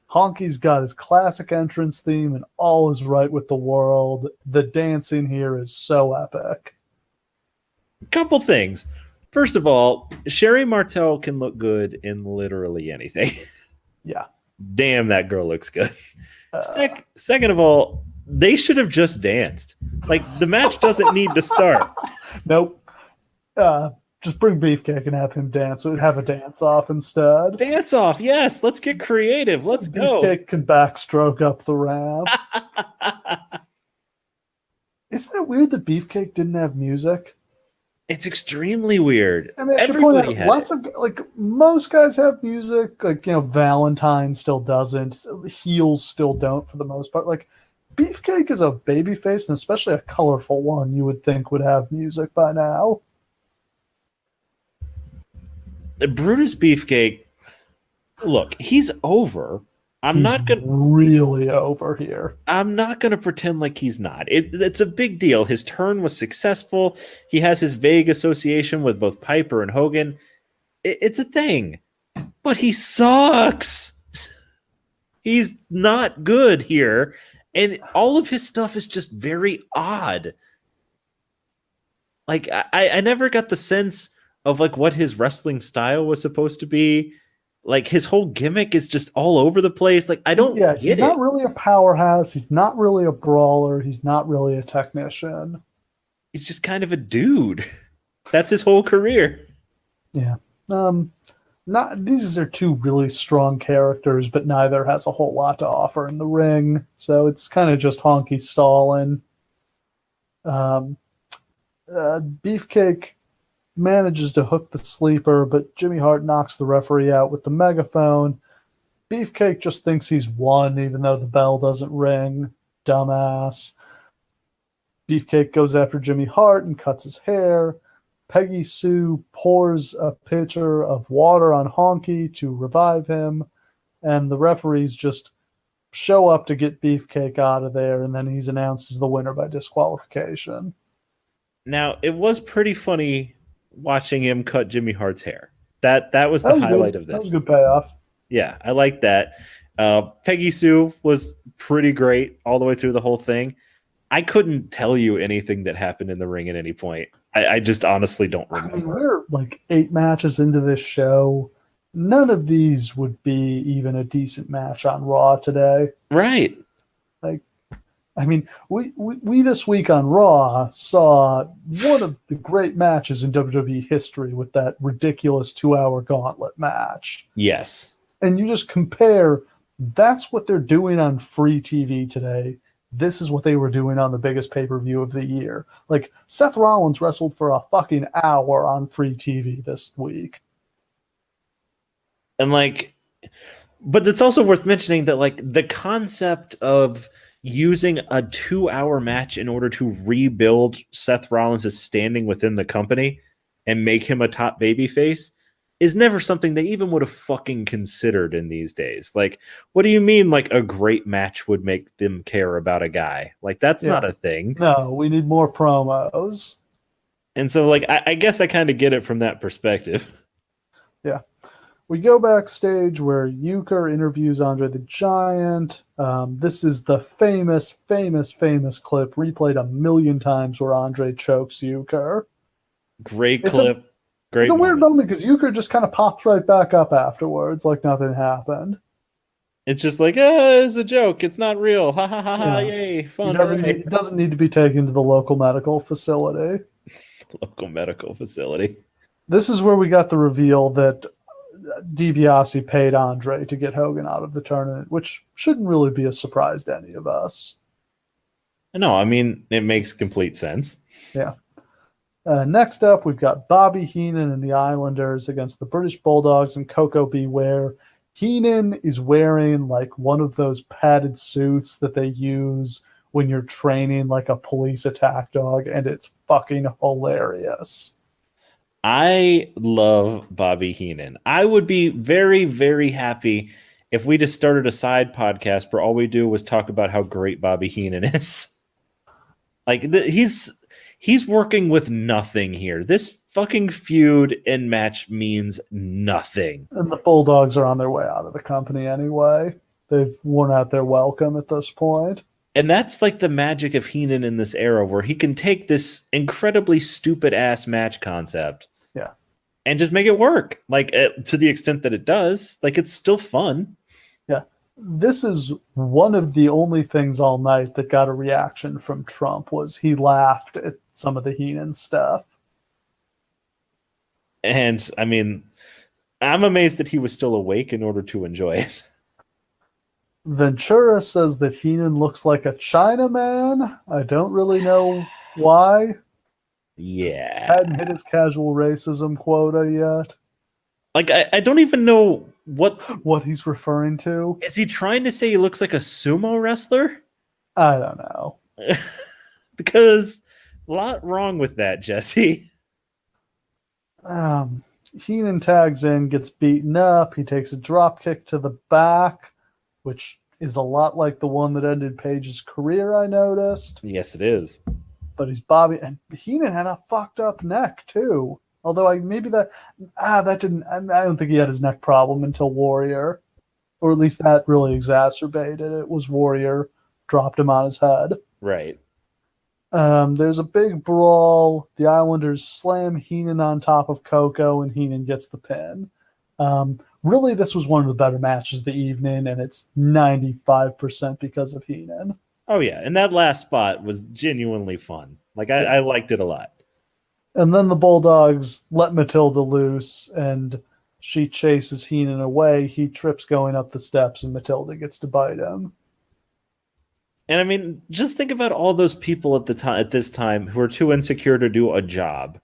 Honky's got his classic entrance theme and all is right with the world. The dancing here is so epic. Couple things. First of all, Sherry Martel can look good in literally anything. Yeah. Damn, that girl looks good. Second of all, they should have just danced. Like, the match doesn't need to start. Nope. Just bring Beefcake and have him dance. Have a dance off instead. Dance off, yes. Let's get creative. Let's go. Beefcake can backstroke up the ramp. Isn't it weird that Beefcake didn't have music? It's extremely weird. I mean, everybody had lots of like most guys have music. Like, you know, Valentine still doesn't. Heels still don't for the most part. Like, Beefcake is a babyface, and especially a colorful one, you would think would have music by now. Brutus Beefcake, look, he's over. He's really over here. I'm not going to pretend like he's not. It's a big deal. His turn was successful. He has his vague association with both Piper and Hogan. It's a thing. But he sucks. He's not good here. And all of his stuff is just very odd. Like, I never got the sense of like what his wrestling style was supposed to be. Like, his whole gimmick is just all over the place. Like, I don't get he's not really a powerhouse. He's not really a brawler. He's not really a technician. He's just kind of a dude. That's his whole career. Yeah. These are two really strong characters, but neither has a whole lot to offer in the ring. So it's kind of just Honky stalling. Beefcake manages to hook the sleeper, but Jimmy Hart knocks the referee out with the megaphone. Beefcake just thinks he's won, even though the bell doesn't ring. Dumbass. Beefcake goes after Jimmy Hart and cuts his hair. Peggy Sue pours a pitcher of water on Honky to revive him, and the referees just show up to get Beefcake out of there, and then he's announced as the winner by disqualification. Now, it was pretty funny watching him cut Jimmy Hart's hair. That was the highlight of this. That was a good payoff. Yeah, I like that. Peggy Sue was pretty great all the way through the whole thing. I couldn't tell you anything that happened in the ring at any point. I just honestly don't I mean, remember. we're like 8 matches into this show. None of these would be even a decent match on Raw today. Right. Like, I mean, we this week on Raw saw one of the great matches in WWE history with that ridiculous 2-hour gauntlet match. Yes. And you just compare, that's what they're doing on free TV today. This is what they were doing on the biggest pay-per-view of the year. Like, Seth Rollins wrestled for a fucking hour on free TV this week. And like, but it's also worth mentioning that like the concept of using a 2-hour match in order to rebuild Seth Rollins' standing within the company and make him a top babyface is never something they even would have fucking considered in these days. Like, what do you mean like a great match would make them care about a guy? Like, that's not a thing. No, we need more promos. And so like I guess I kind of get it from that perspective. Yeah. We go backstage where Euchre interviews Andre the Giant. This is the famous clip replayed a million times where Andre chokes Euchre. Great clip. It's a weird moment because Euchre just kind of pops right back up afterwards like nothing happened. It's just like, it's a joke. It's not real. Ha ha ha ha! Yay, fun! He doesn't need to be taken to the local medical facility. Local medical facility. This is where we got the reveal that DiBiase paid Andre to get Hogan out of the tournament, which shouldn't really be a surprise to any of us. No, I mean, it makes complete sense. Yeah. Next up, we've got Bobby Heenan and the Islanders against the British Bulldogs and Coco Beware. Heenan is wearing like one of those padded suits that they use when you're training like a police attack dog, and it's fucking hilarious. I love Bobby Heenan. I would be very, very happy if we just started a side podcast where all we do was talk about how great Bobby Heenan is. Like, he's working with nothing here. This fucking feud and match means nothing. And the Bulldogs are on their way out of the company anyway. They've worn out their welcome at this point. And that's like the magic of Heenan in this era where he can take this incredibly stupid ass match concept and just make it work. Like, to the extent that it does, like, it's still fun. Yeah. This is one of the only things all night that got a reaction from Trump was he laughed at some of the Heenan stuff. And I mean, I'm amazed that he was still awake in order to enjoy it. Ventura says that Heenan looks like a Chinaman. I don't really know why. Yeah. Hadn't hit his casual racism quota yet. Like, I don't even know what he's referring to. Is he trying to say he looks like a sumo wrestler? I don't know. Because a lot wrong with that, Jesse. Heenan tags in, gets beaten up. He takes a drop kick to the back, which is a lot like the one that ended Paige's career, I noticed. Yes, it is. But he's Bobby, and Heenan had a fucked up neck too. Although I don't think he had his neck problem until Warrior, or at least that really exacerbated it. Was Warrior dropped him on his head. Right. There's a big brawl. The Islanders slam Heenan on top of Coco, and Heenan gets the pin. Really, this was one of the better matches of the evening, and it's 95% because of Heenan. Oh, yeah. And that last spot was genuinely fun. Like, I liked it a lot. And then the Bulldogs let Matilda loose, and she chases Heenan away. He trips going up the steps, and Matilda gets to bite him. And I mean, just think about all those people at this time who are too insecure to do a job.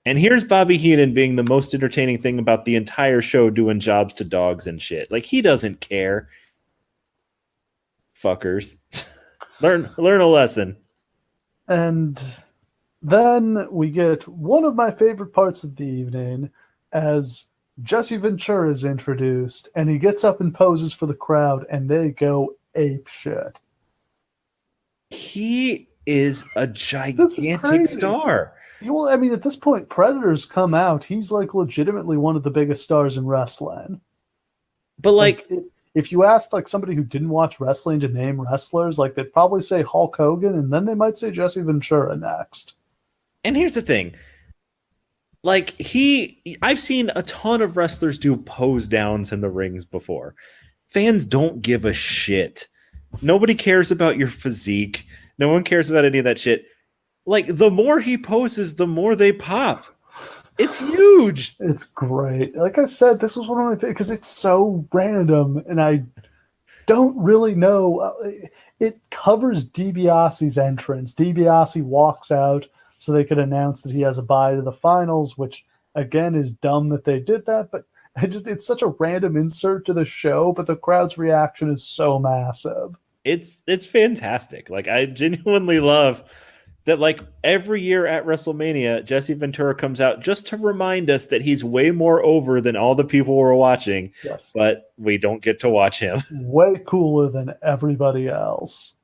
And here's Bobby Heenan being the most entertaining thing about the entire show, doing jobs to dogs and shit. Like, he doesn't care. Fuckers. Learn a lesson. And then we get one of my favorite parts of the evening as Jesse Ventura is introduced, and he gets up and poses for the crowd, and they go ape shit. He is a gigantic star. Well, I mean, at this point, Predators come out. He's like legitimately one of the biggest stars in wrestling. But like if you asked like somebody who didn't watch wrestling to name wrestlers, like they'd probably say Hulk Hogan, and then they might say Jesse Ventura next. And here's the thing. Like I've seen a ton of wrestlers do pose downs in the rings before. Fans don't give a shit. Nobody cares about your physique. No one cares about any of that shit. Like, the more he poses, the more they pop. It's huge. It's great. Like I said, this was one of my because it's so random, and I don't really know. It covers DiBiase's entrance. DiBiase walks out so they could announce that he has a bye to the finals, which again is dumb that they did that, but it's such a random insert to the show, but the crowd's reaction is so massive. It's fantastic. Like, I genuinely love that, like, every year at WrestleMania, Jesse Ventura comes out just to remind us that he's way more over than all the people we're watching. Yes. But we don't get to watch him. Way cooler than everybody else.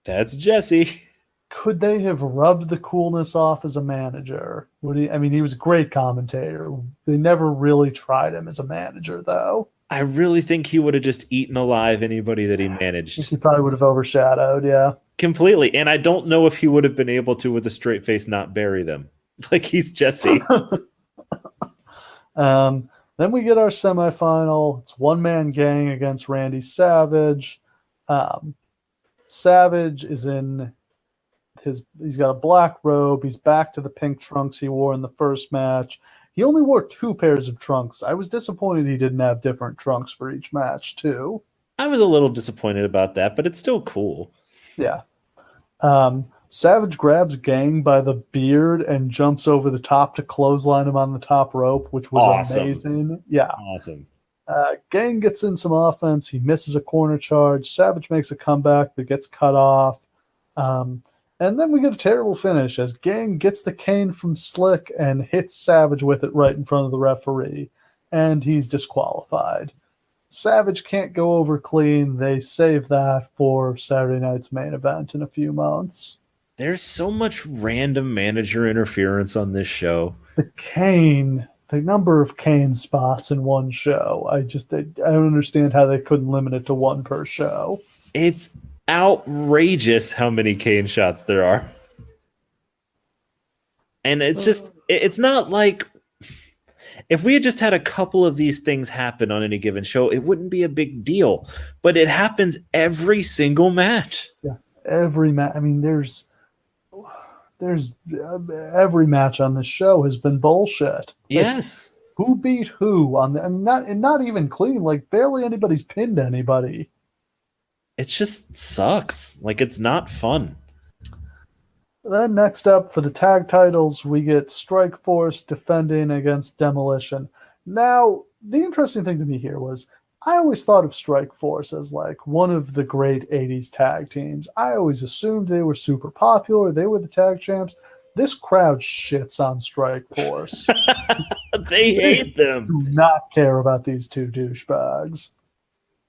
That's Jesse. Could they have rubbed the coolness off as a manager? I mean, he was a great commentator. They never really tried him as a manager, though. I really think he would have just eaten alive anybody that he managed. He probably would have overshadowed, yeah. Completely. And I don't know if he would have been able to, with a straight face, not bury them. Like, he's Jesse. Then we get our semifinal. It's one-man gang against Randy Savage. Savage is in he's got a black robe. He's back to the pink trunks he wore in the first match. He only wore 2 pairs of trunks. I was disappointed he didn't have different trunks for each match, too. I was a little disappointed about that, but it's still cool. Yeah. Savage grabs Gang by the beard and jumps over the top to clothesline him on the top rope, which was awesome. Amazing. Yeah. Awesome. Gang gets in some offense. He misses a corner charge. Savage makes a comeback but gets cut off. And then we get a terrible finish as Gang gets the cane from Slick and hits Savage with it right in front of the referee. And he's disqualified. Savage can't go over clean. They save that for Saturday night's main event in a few months. There's so much random manager interference on this show. The number of cane spots in one show. I don't understand how they couldn't limit it to one per show. It's outrageous how many cane shots there are. And it's not like, if we had just had a couple of these things happen on any given show, it wouldn't be a big deal. But it happens every single match. Yeah, every match. I mean, there's every match on this show has been bullshit. Yes. Like, who beat who on the? I mean, not even clean. Like, barely anybody's pinned anybody. It just sucks. Like, it's not fun. Then next up for the tag titles, we get Strikeforce defending against Demolition. Now, the interesting thing to me here was I always thought of Strikeforce as like one of the great 80s tag teams. I always assumed they were super popular. They were the tag champs. This crowd shits on Strikeforce. They hate them. Do not care about these 2 douchebags.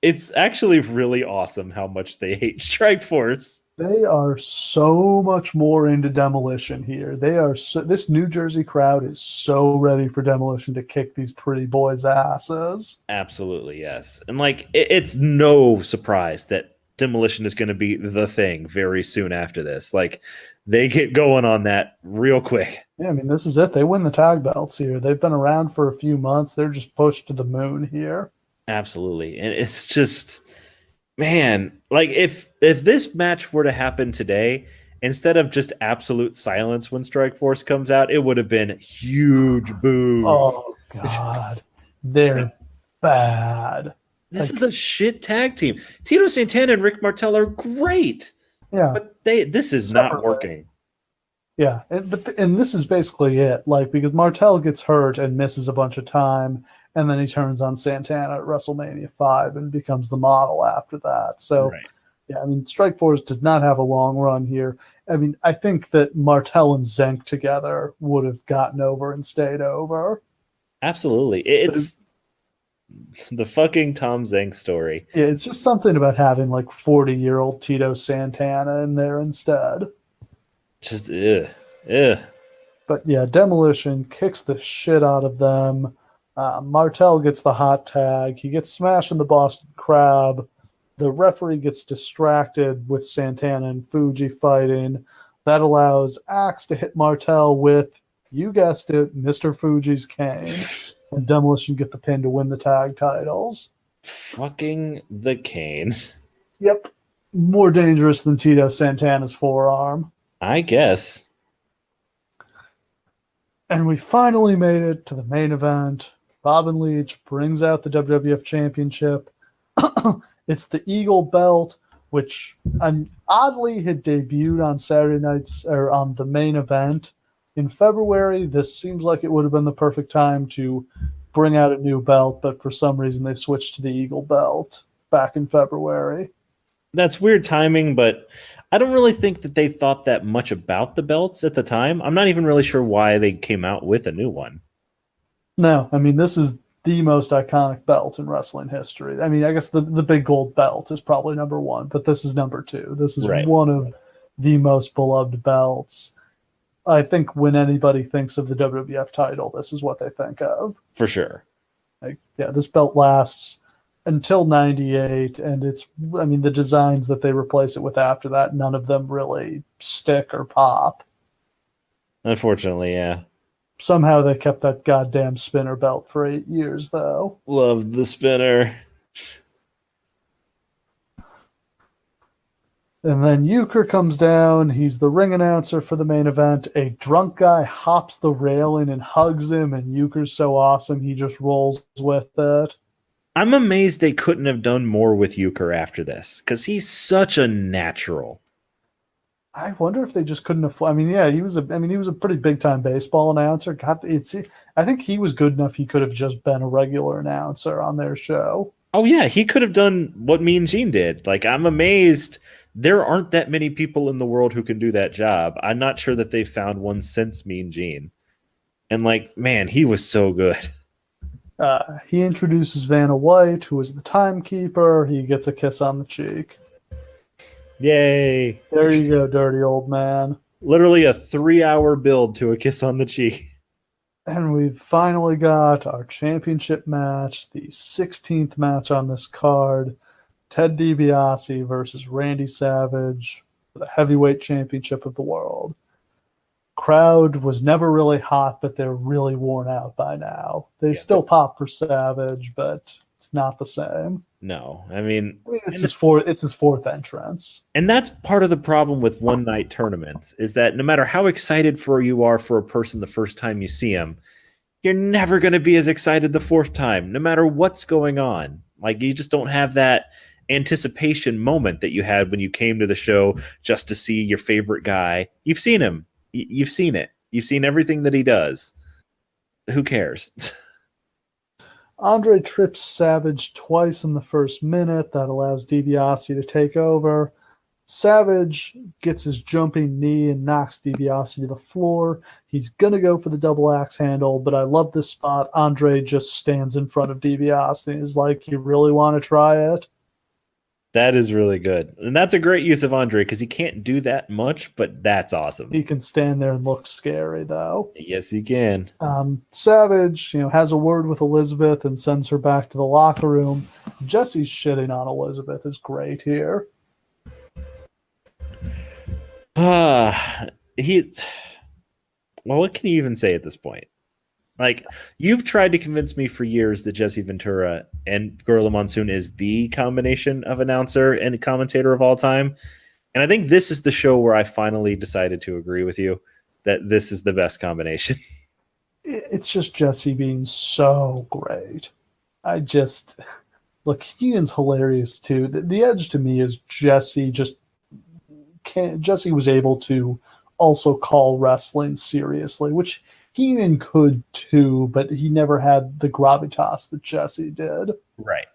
It's actually really awesome how much they hate Strikeforce. They are so much more into Demolition here. This New Jersey crowd is so ready for Demolition to kick these pretty boys' asses. Absolutely, yes. And like, it's no surprise that Demolition is going to be the thing very soon after this. Like, they get going on that real quick. Yeah, I mean, this is it. They win the tag belts here. They've been around for a few months. They're just pushed to the moon here. Absolutely. And it's just, man, like, if this match were to happen today, instead of just absolute silence when Strikeforce comes out, it would have been huge boos. Oh, God. They're bad. This is a shit tag team. Tito Santana and Rick Martel are great. Yeah. But this is not working. Yeah. And this is basically it. Like, because Martel gets hurt and misses a bunch of time, and then he turns on Santana at WrestleMania 5 and becomes the model after that. So, right. Yeah, I mean, Strikeforce does not have a long run here. I mean, I think that Martel and Zenk together would have gotten over and stayed over. Absolutely. It's the fucking Tom Zenk story. Yeah, it's just something about having like 40-year-old Tito Santana in there instead. Just, ugh. But yeah, Demolition kicks the shit out of them. Martel gets the hot tag. He gets smashed in the Boston Crab. The referee gets distracted with Santana and Fuji fighting. That allows Axe to hit Martel with You guessed it, Mr. Fuji's Kane. And Demolition get the pin to win the tag titles. Fucking the Kane. Yep. More dangerous than Tito Santana's forearm. I guess. And we finally made it to the main event. Robin Leach brings out the WWF Championship. It's the Eagle belt, which oddly had debuted on Saturday nights or on the main event in February. This seems like it would have been the perfect time to bring out a new belt, but for some reason they switched to the Eagle belt back in February. That's weird timing, but I don't really think that they thought that much about the belts at the time. I'm not even really sure why they came out with a new one. No, I mean, this is the most iconic belt in wrestling history. I mean, I guess the big gold belt is probably number one, but this is number two. This is Right. one of the most beloved belts. I think when anybody thinks of the WWF title, this is what they think of. For sure. Like, yeah, this belt lasts until 98, and the designs that they replace it with after that, none of them really stick or pop. Unfortunately, yeah. Somehow they kept that goddamn spinner belt for 8 years, though. Loved the spinner. And then Euchre comes down. He's the ring announcer for the main event. A drunk guy hops the railing and hugs him, and Euchre's so awesome, he just rolls with it. I'm amazed they couldn't have done more with Euchre after this, because he's such a natural. I wonder if they just couldn't have. I mean, yeah, he was a pretty big time baseball announcer. I think he was good enough. He could have just been a regular announcer on their show. Oh yeah, he could have done what Mean Gene did. Like, I'm amazed there aren't that many people in the world who can do that job. I'm not sure that they've found one since Mean Gene. And like, man, he was so good. He introduces Vanna White, who is the timekeeper. He gets a kiss on the cheek. Yay. There you go, dirty old man. Literally a 3-hour build to a kiss on the cheek. And we've finally got our championship match, the 16th match on this card. Ted DiBiase versus Randy Savage for the heavyweight championship of the world. Crowd was never really hot, but they're really worn out by now. They still pop for Savage, but it's not the same. No, I mean it's his fourth entrance. And that's part of the problem with one night tournaments, is that no matter how excited you are for a person the first time you see him, you're never going to be as excited the fourth time, no matter what's going on. Like, you just don't have that anticipation moment that you had when you came to the show just to see your favorite guy. You've seen him. You've seen it. You've seen everything that he does. Who cares? Andre trips Savage twice in the first minute. That allows DiBiase to take over. Savage gets his jumping knee and knocks DiBiase to the floor. He's going to go for the double axe handle, but I love this spot. Andre just stands in front of DiBiase and is like, you really want to try it? That is really good. And that's a great use of Andre, because he can't do that much, but that's awesome. He can stand there and look scary, though. Yes, he can. Savage, has a word with Elizabeth and sends her back to the locker room. Jesse's shitting on Elizabeth is great here. Well, what can you even say at this point? Like, you've tried to convince me for years that Jesse Ventura and Gorilla Monsoon is the combination of announcer and commentator of all time. And I think this is the show where I finally decided to agree with you that this is the best combination. It's just Jesse being so great. Look, Heenan's hilarious too. The edge to me is Jesse Jesse was able to also call wrestling seriously, which Heenan could too, but he never had the gravitas that Jesse did. Right.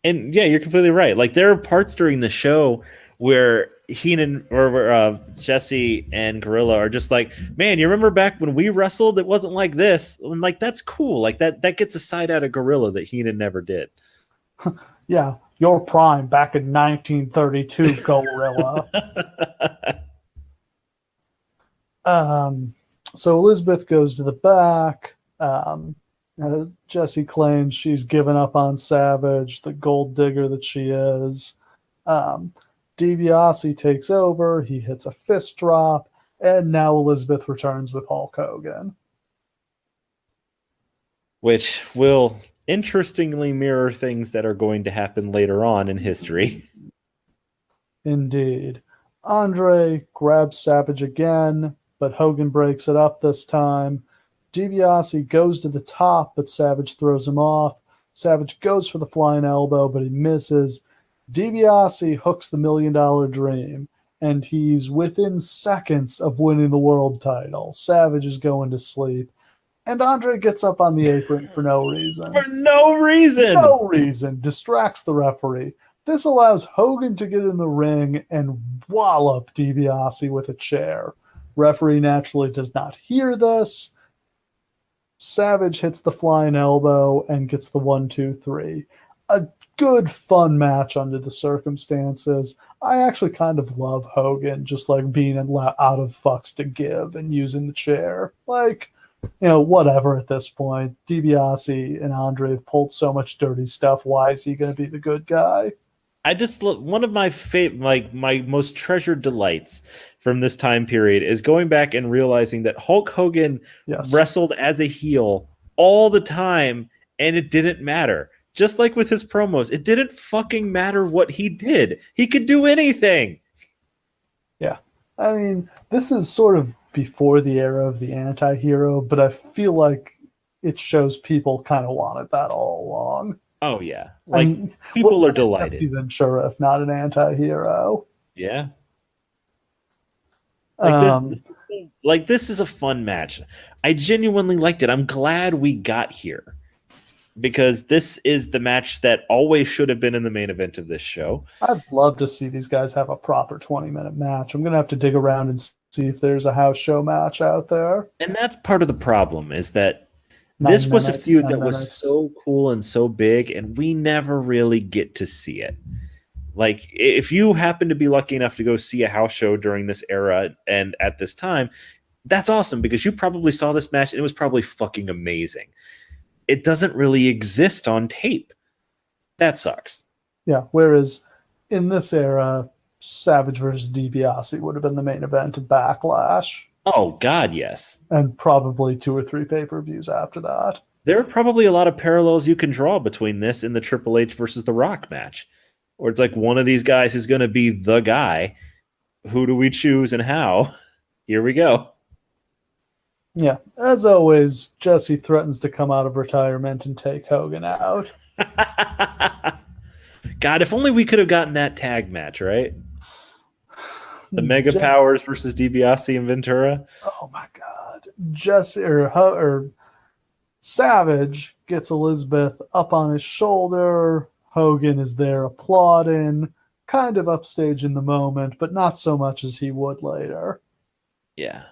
And yeah, you're completely right. Like, there are parts during the show where Heenan or Jesse and Gorilla are just like, man, you remember back when we wrestled? It wasn't like this. And like, that's cool. Like, that gets a side out of Gorilla that Heenan never did. Yeah, your prime back in 1932, Gorilla. So Elizabeth goes to the back. Jesse claims she's given up on Savage, the gold digger that she is. DiBiase takes over. He hits a fist drop. And now Elizabeth returns with Hulk Hogan. Which will interestingly mirror things that are going to happen later on in history. Indeed. Andre grabs Savage again, but Hogan breaks it up this time. DiBiase goes to the top, but Savage throws him off. Savage goes for the flying elbow, but he misses. DiBiase hooks the $1 Million Dream, and he's within seconds of winning the world title. Savage is going to sleep. And Andre gets up on the apron for no reason. For no reason! No reason. Distracts the referee. This allows Hogan to get in the ring and wallop DiBiase with a chair. Referee naturally does not hear this. Savage hits the flying elbow and gets the 1-2-3. A good, fun match under the circumstances. I actually kind of love Hogan just like being out of fucks to give and using the chair. Like, whatever at this point. DiBiase and Andre have pulled so much dirty stuff. Why is he going to be the good guy? One of my my most treasured delights from this time period is going back and realizing that Hulk Hogan wrestled as a heel all the time, and it didn't matter. Just like with his promos, it didn't fucking matter what he did. He could do anything. Yeah. I mean, this is sort of before the era of the anti-hero, but I feel like it shows people kind of wanted that all along. Oh, yeah. People are delighted. Jesse Ventura, if not an anti-hero. Yeah. This is a fun match. I genuinely liked it. I'm glad we got here because this is the match that always should have been in the main event of this show. I'd love to see these guys have a proper 20-minute match. I'm going to have to dig around and see if there's a house show match out there. And that's part of the problem is that this was a feud that was so cool and so big, and we never really get to see it. Like, if you happen to be lucky enough to go see a house show during this era and at this time, that's awesome because you probably saw this match and it was probably fucking amazing. It doesn't really exist on tape. That sucks. Yeah, whereas in this era, Savage versus DiBiase would have been the main event of Backlash. Oh, God, yes. And probably 2 or 3 pay-per-views after that. There are probably a lot of parallels you can draw between this and the Triple H versus The Rock match. Or it's like one of these guys is going to be the guy. Who do we choose and how? Here we go. Yeah, as always, Jesse threatens to come out of retirement and take Hogan out. God, if only we could have gotten that tag match, right? The Mega Powers versus DiBiase and Ventura. Oh my God! Jesse or Savage gets Elizabeth up on his shoulder. Hogan is there applauding, kind of upstage in the moment, but not so much as he would later. Yeah.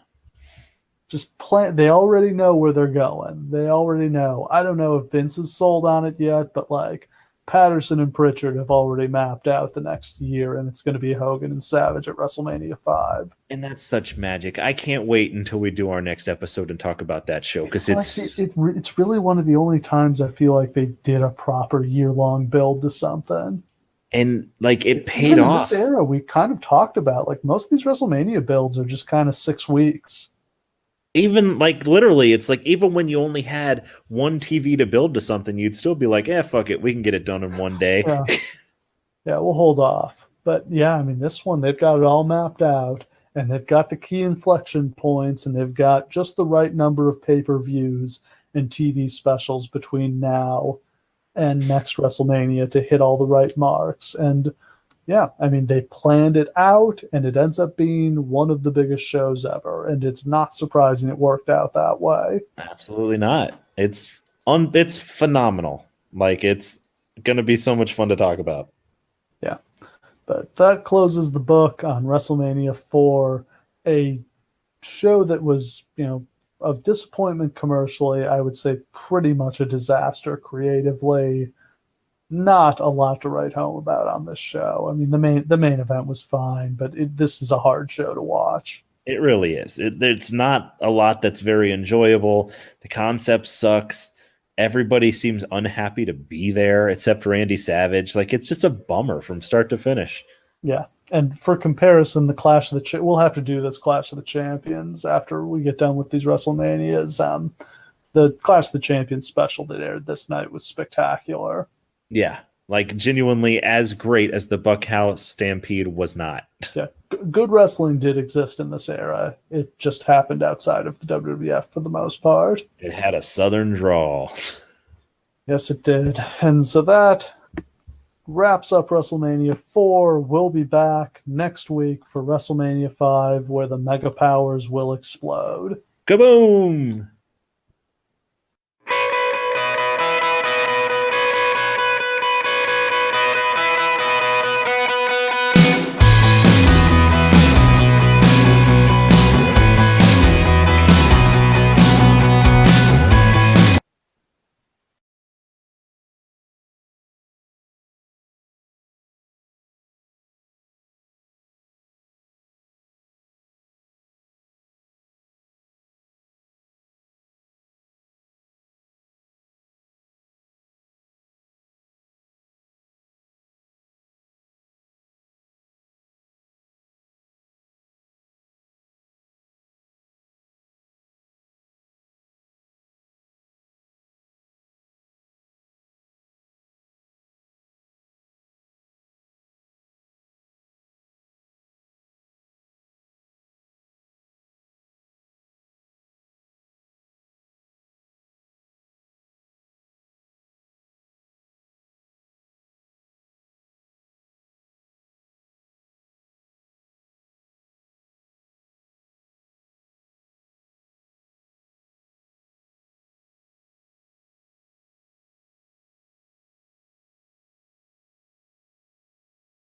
Just they already know where they're going. They already know. I don't know if Vince is sold on it yet, but like Patterson and Pritchard have already mapped out the next year, and it's going to be Hogan and Savage at WrestleMania 5. And that's such magic. I can't wait until we do our next episode and talk about that show because it's really one of the only times I feel like they did a proper year-long build to something. And like it paid off. In this era, we kind of talked about like most of these WrestleMania builds are just kind of 6 weeks. Even like literally, it's like even when you only had one TV to build to something, you'd still be like, fuck it, we can get it done in one day. Yeah, we'll hold off. But yeah, I mean, this one, they've got it all mapped out, and they've got the key inflection points, and they've got just the right number of pay-per-views and TV specials between now and next WrestleMania to hit all the right marks. And yeah, I mean, they planned it out, and it ends up being one of the biggest shows ever. And it's not surprising it worked out that way. Absolutely not. It's phenomenal. Like, it's going to be so much fun to talk about. Yeah. But that closes the book on WrestleMania 4, a show that was, of disappointment commercially, I would say pretty much a disaster creatively. Not a lot to write home about on this show. I mean, the main event was fine, but this is a hard show to watch. It really is. It's not a lot that's very enjoyable. The concept sucks. Everybody seems unhappy to be there except Randy Savage. Like, it's just a bummer from start to finish. Yeah. And for comparison, the Clash of the we'll have to do this Clash of the Champions after we get done with these WrestleManias. The Clash of the Champions special that aired this night was spectacular. Yeah, like genuinely as great as the Buckhouse Stampede was not. Yeah, good wrestling did exist in this era. It just happened outside of the WWF for the most part. It had a southern drawl. Yes, it did. And so that wraps up WrestleMania 4. We'll be back next week for WrestleMania 5, where the Mega Powers will explode. Kaboom!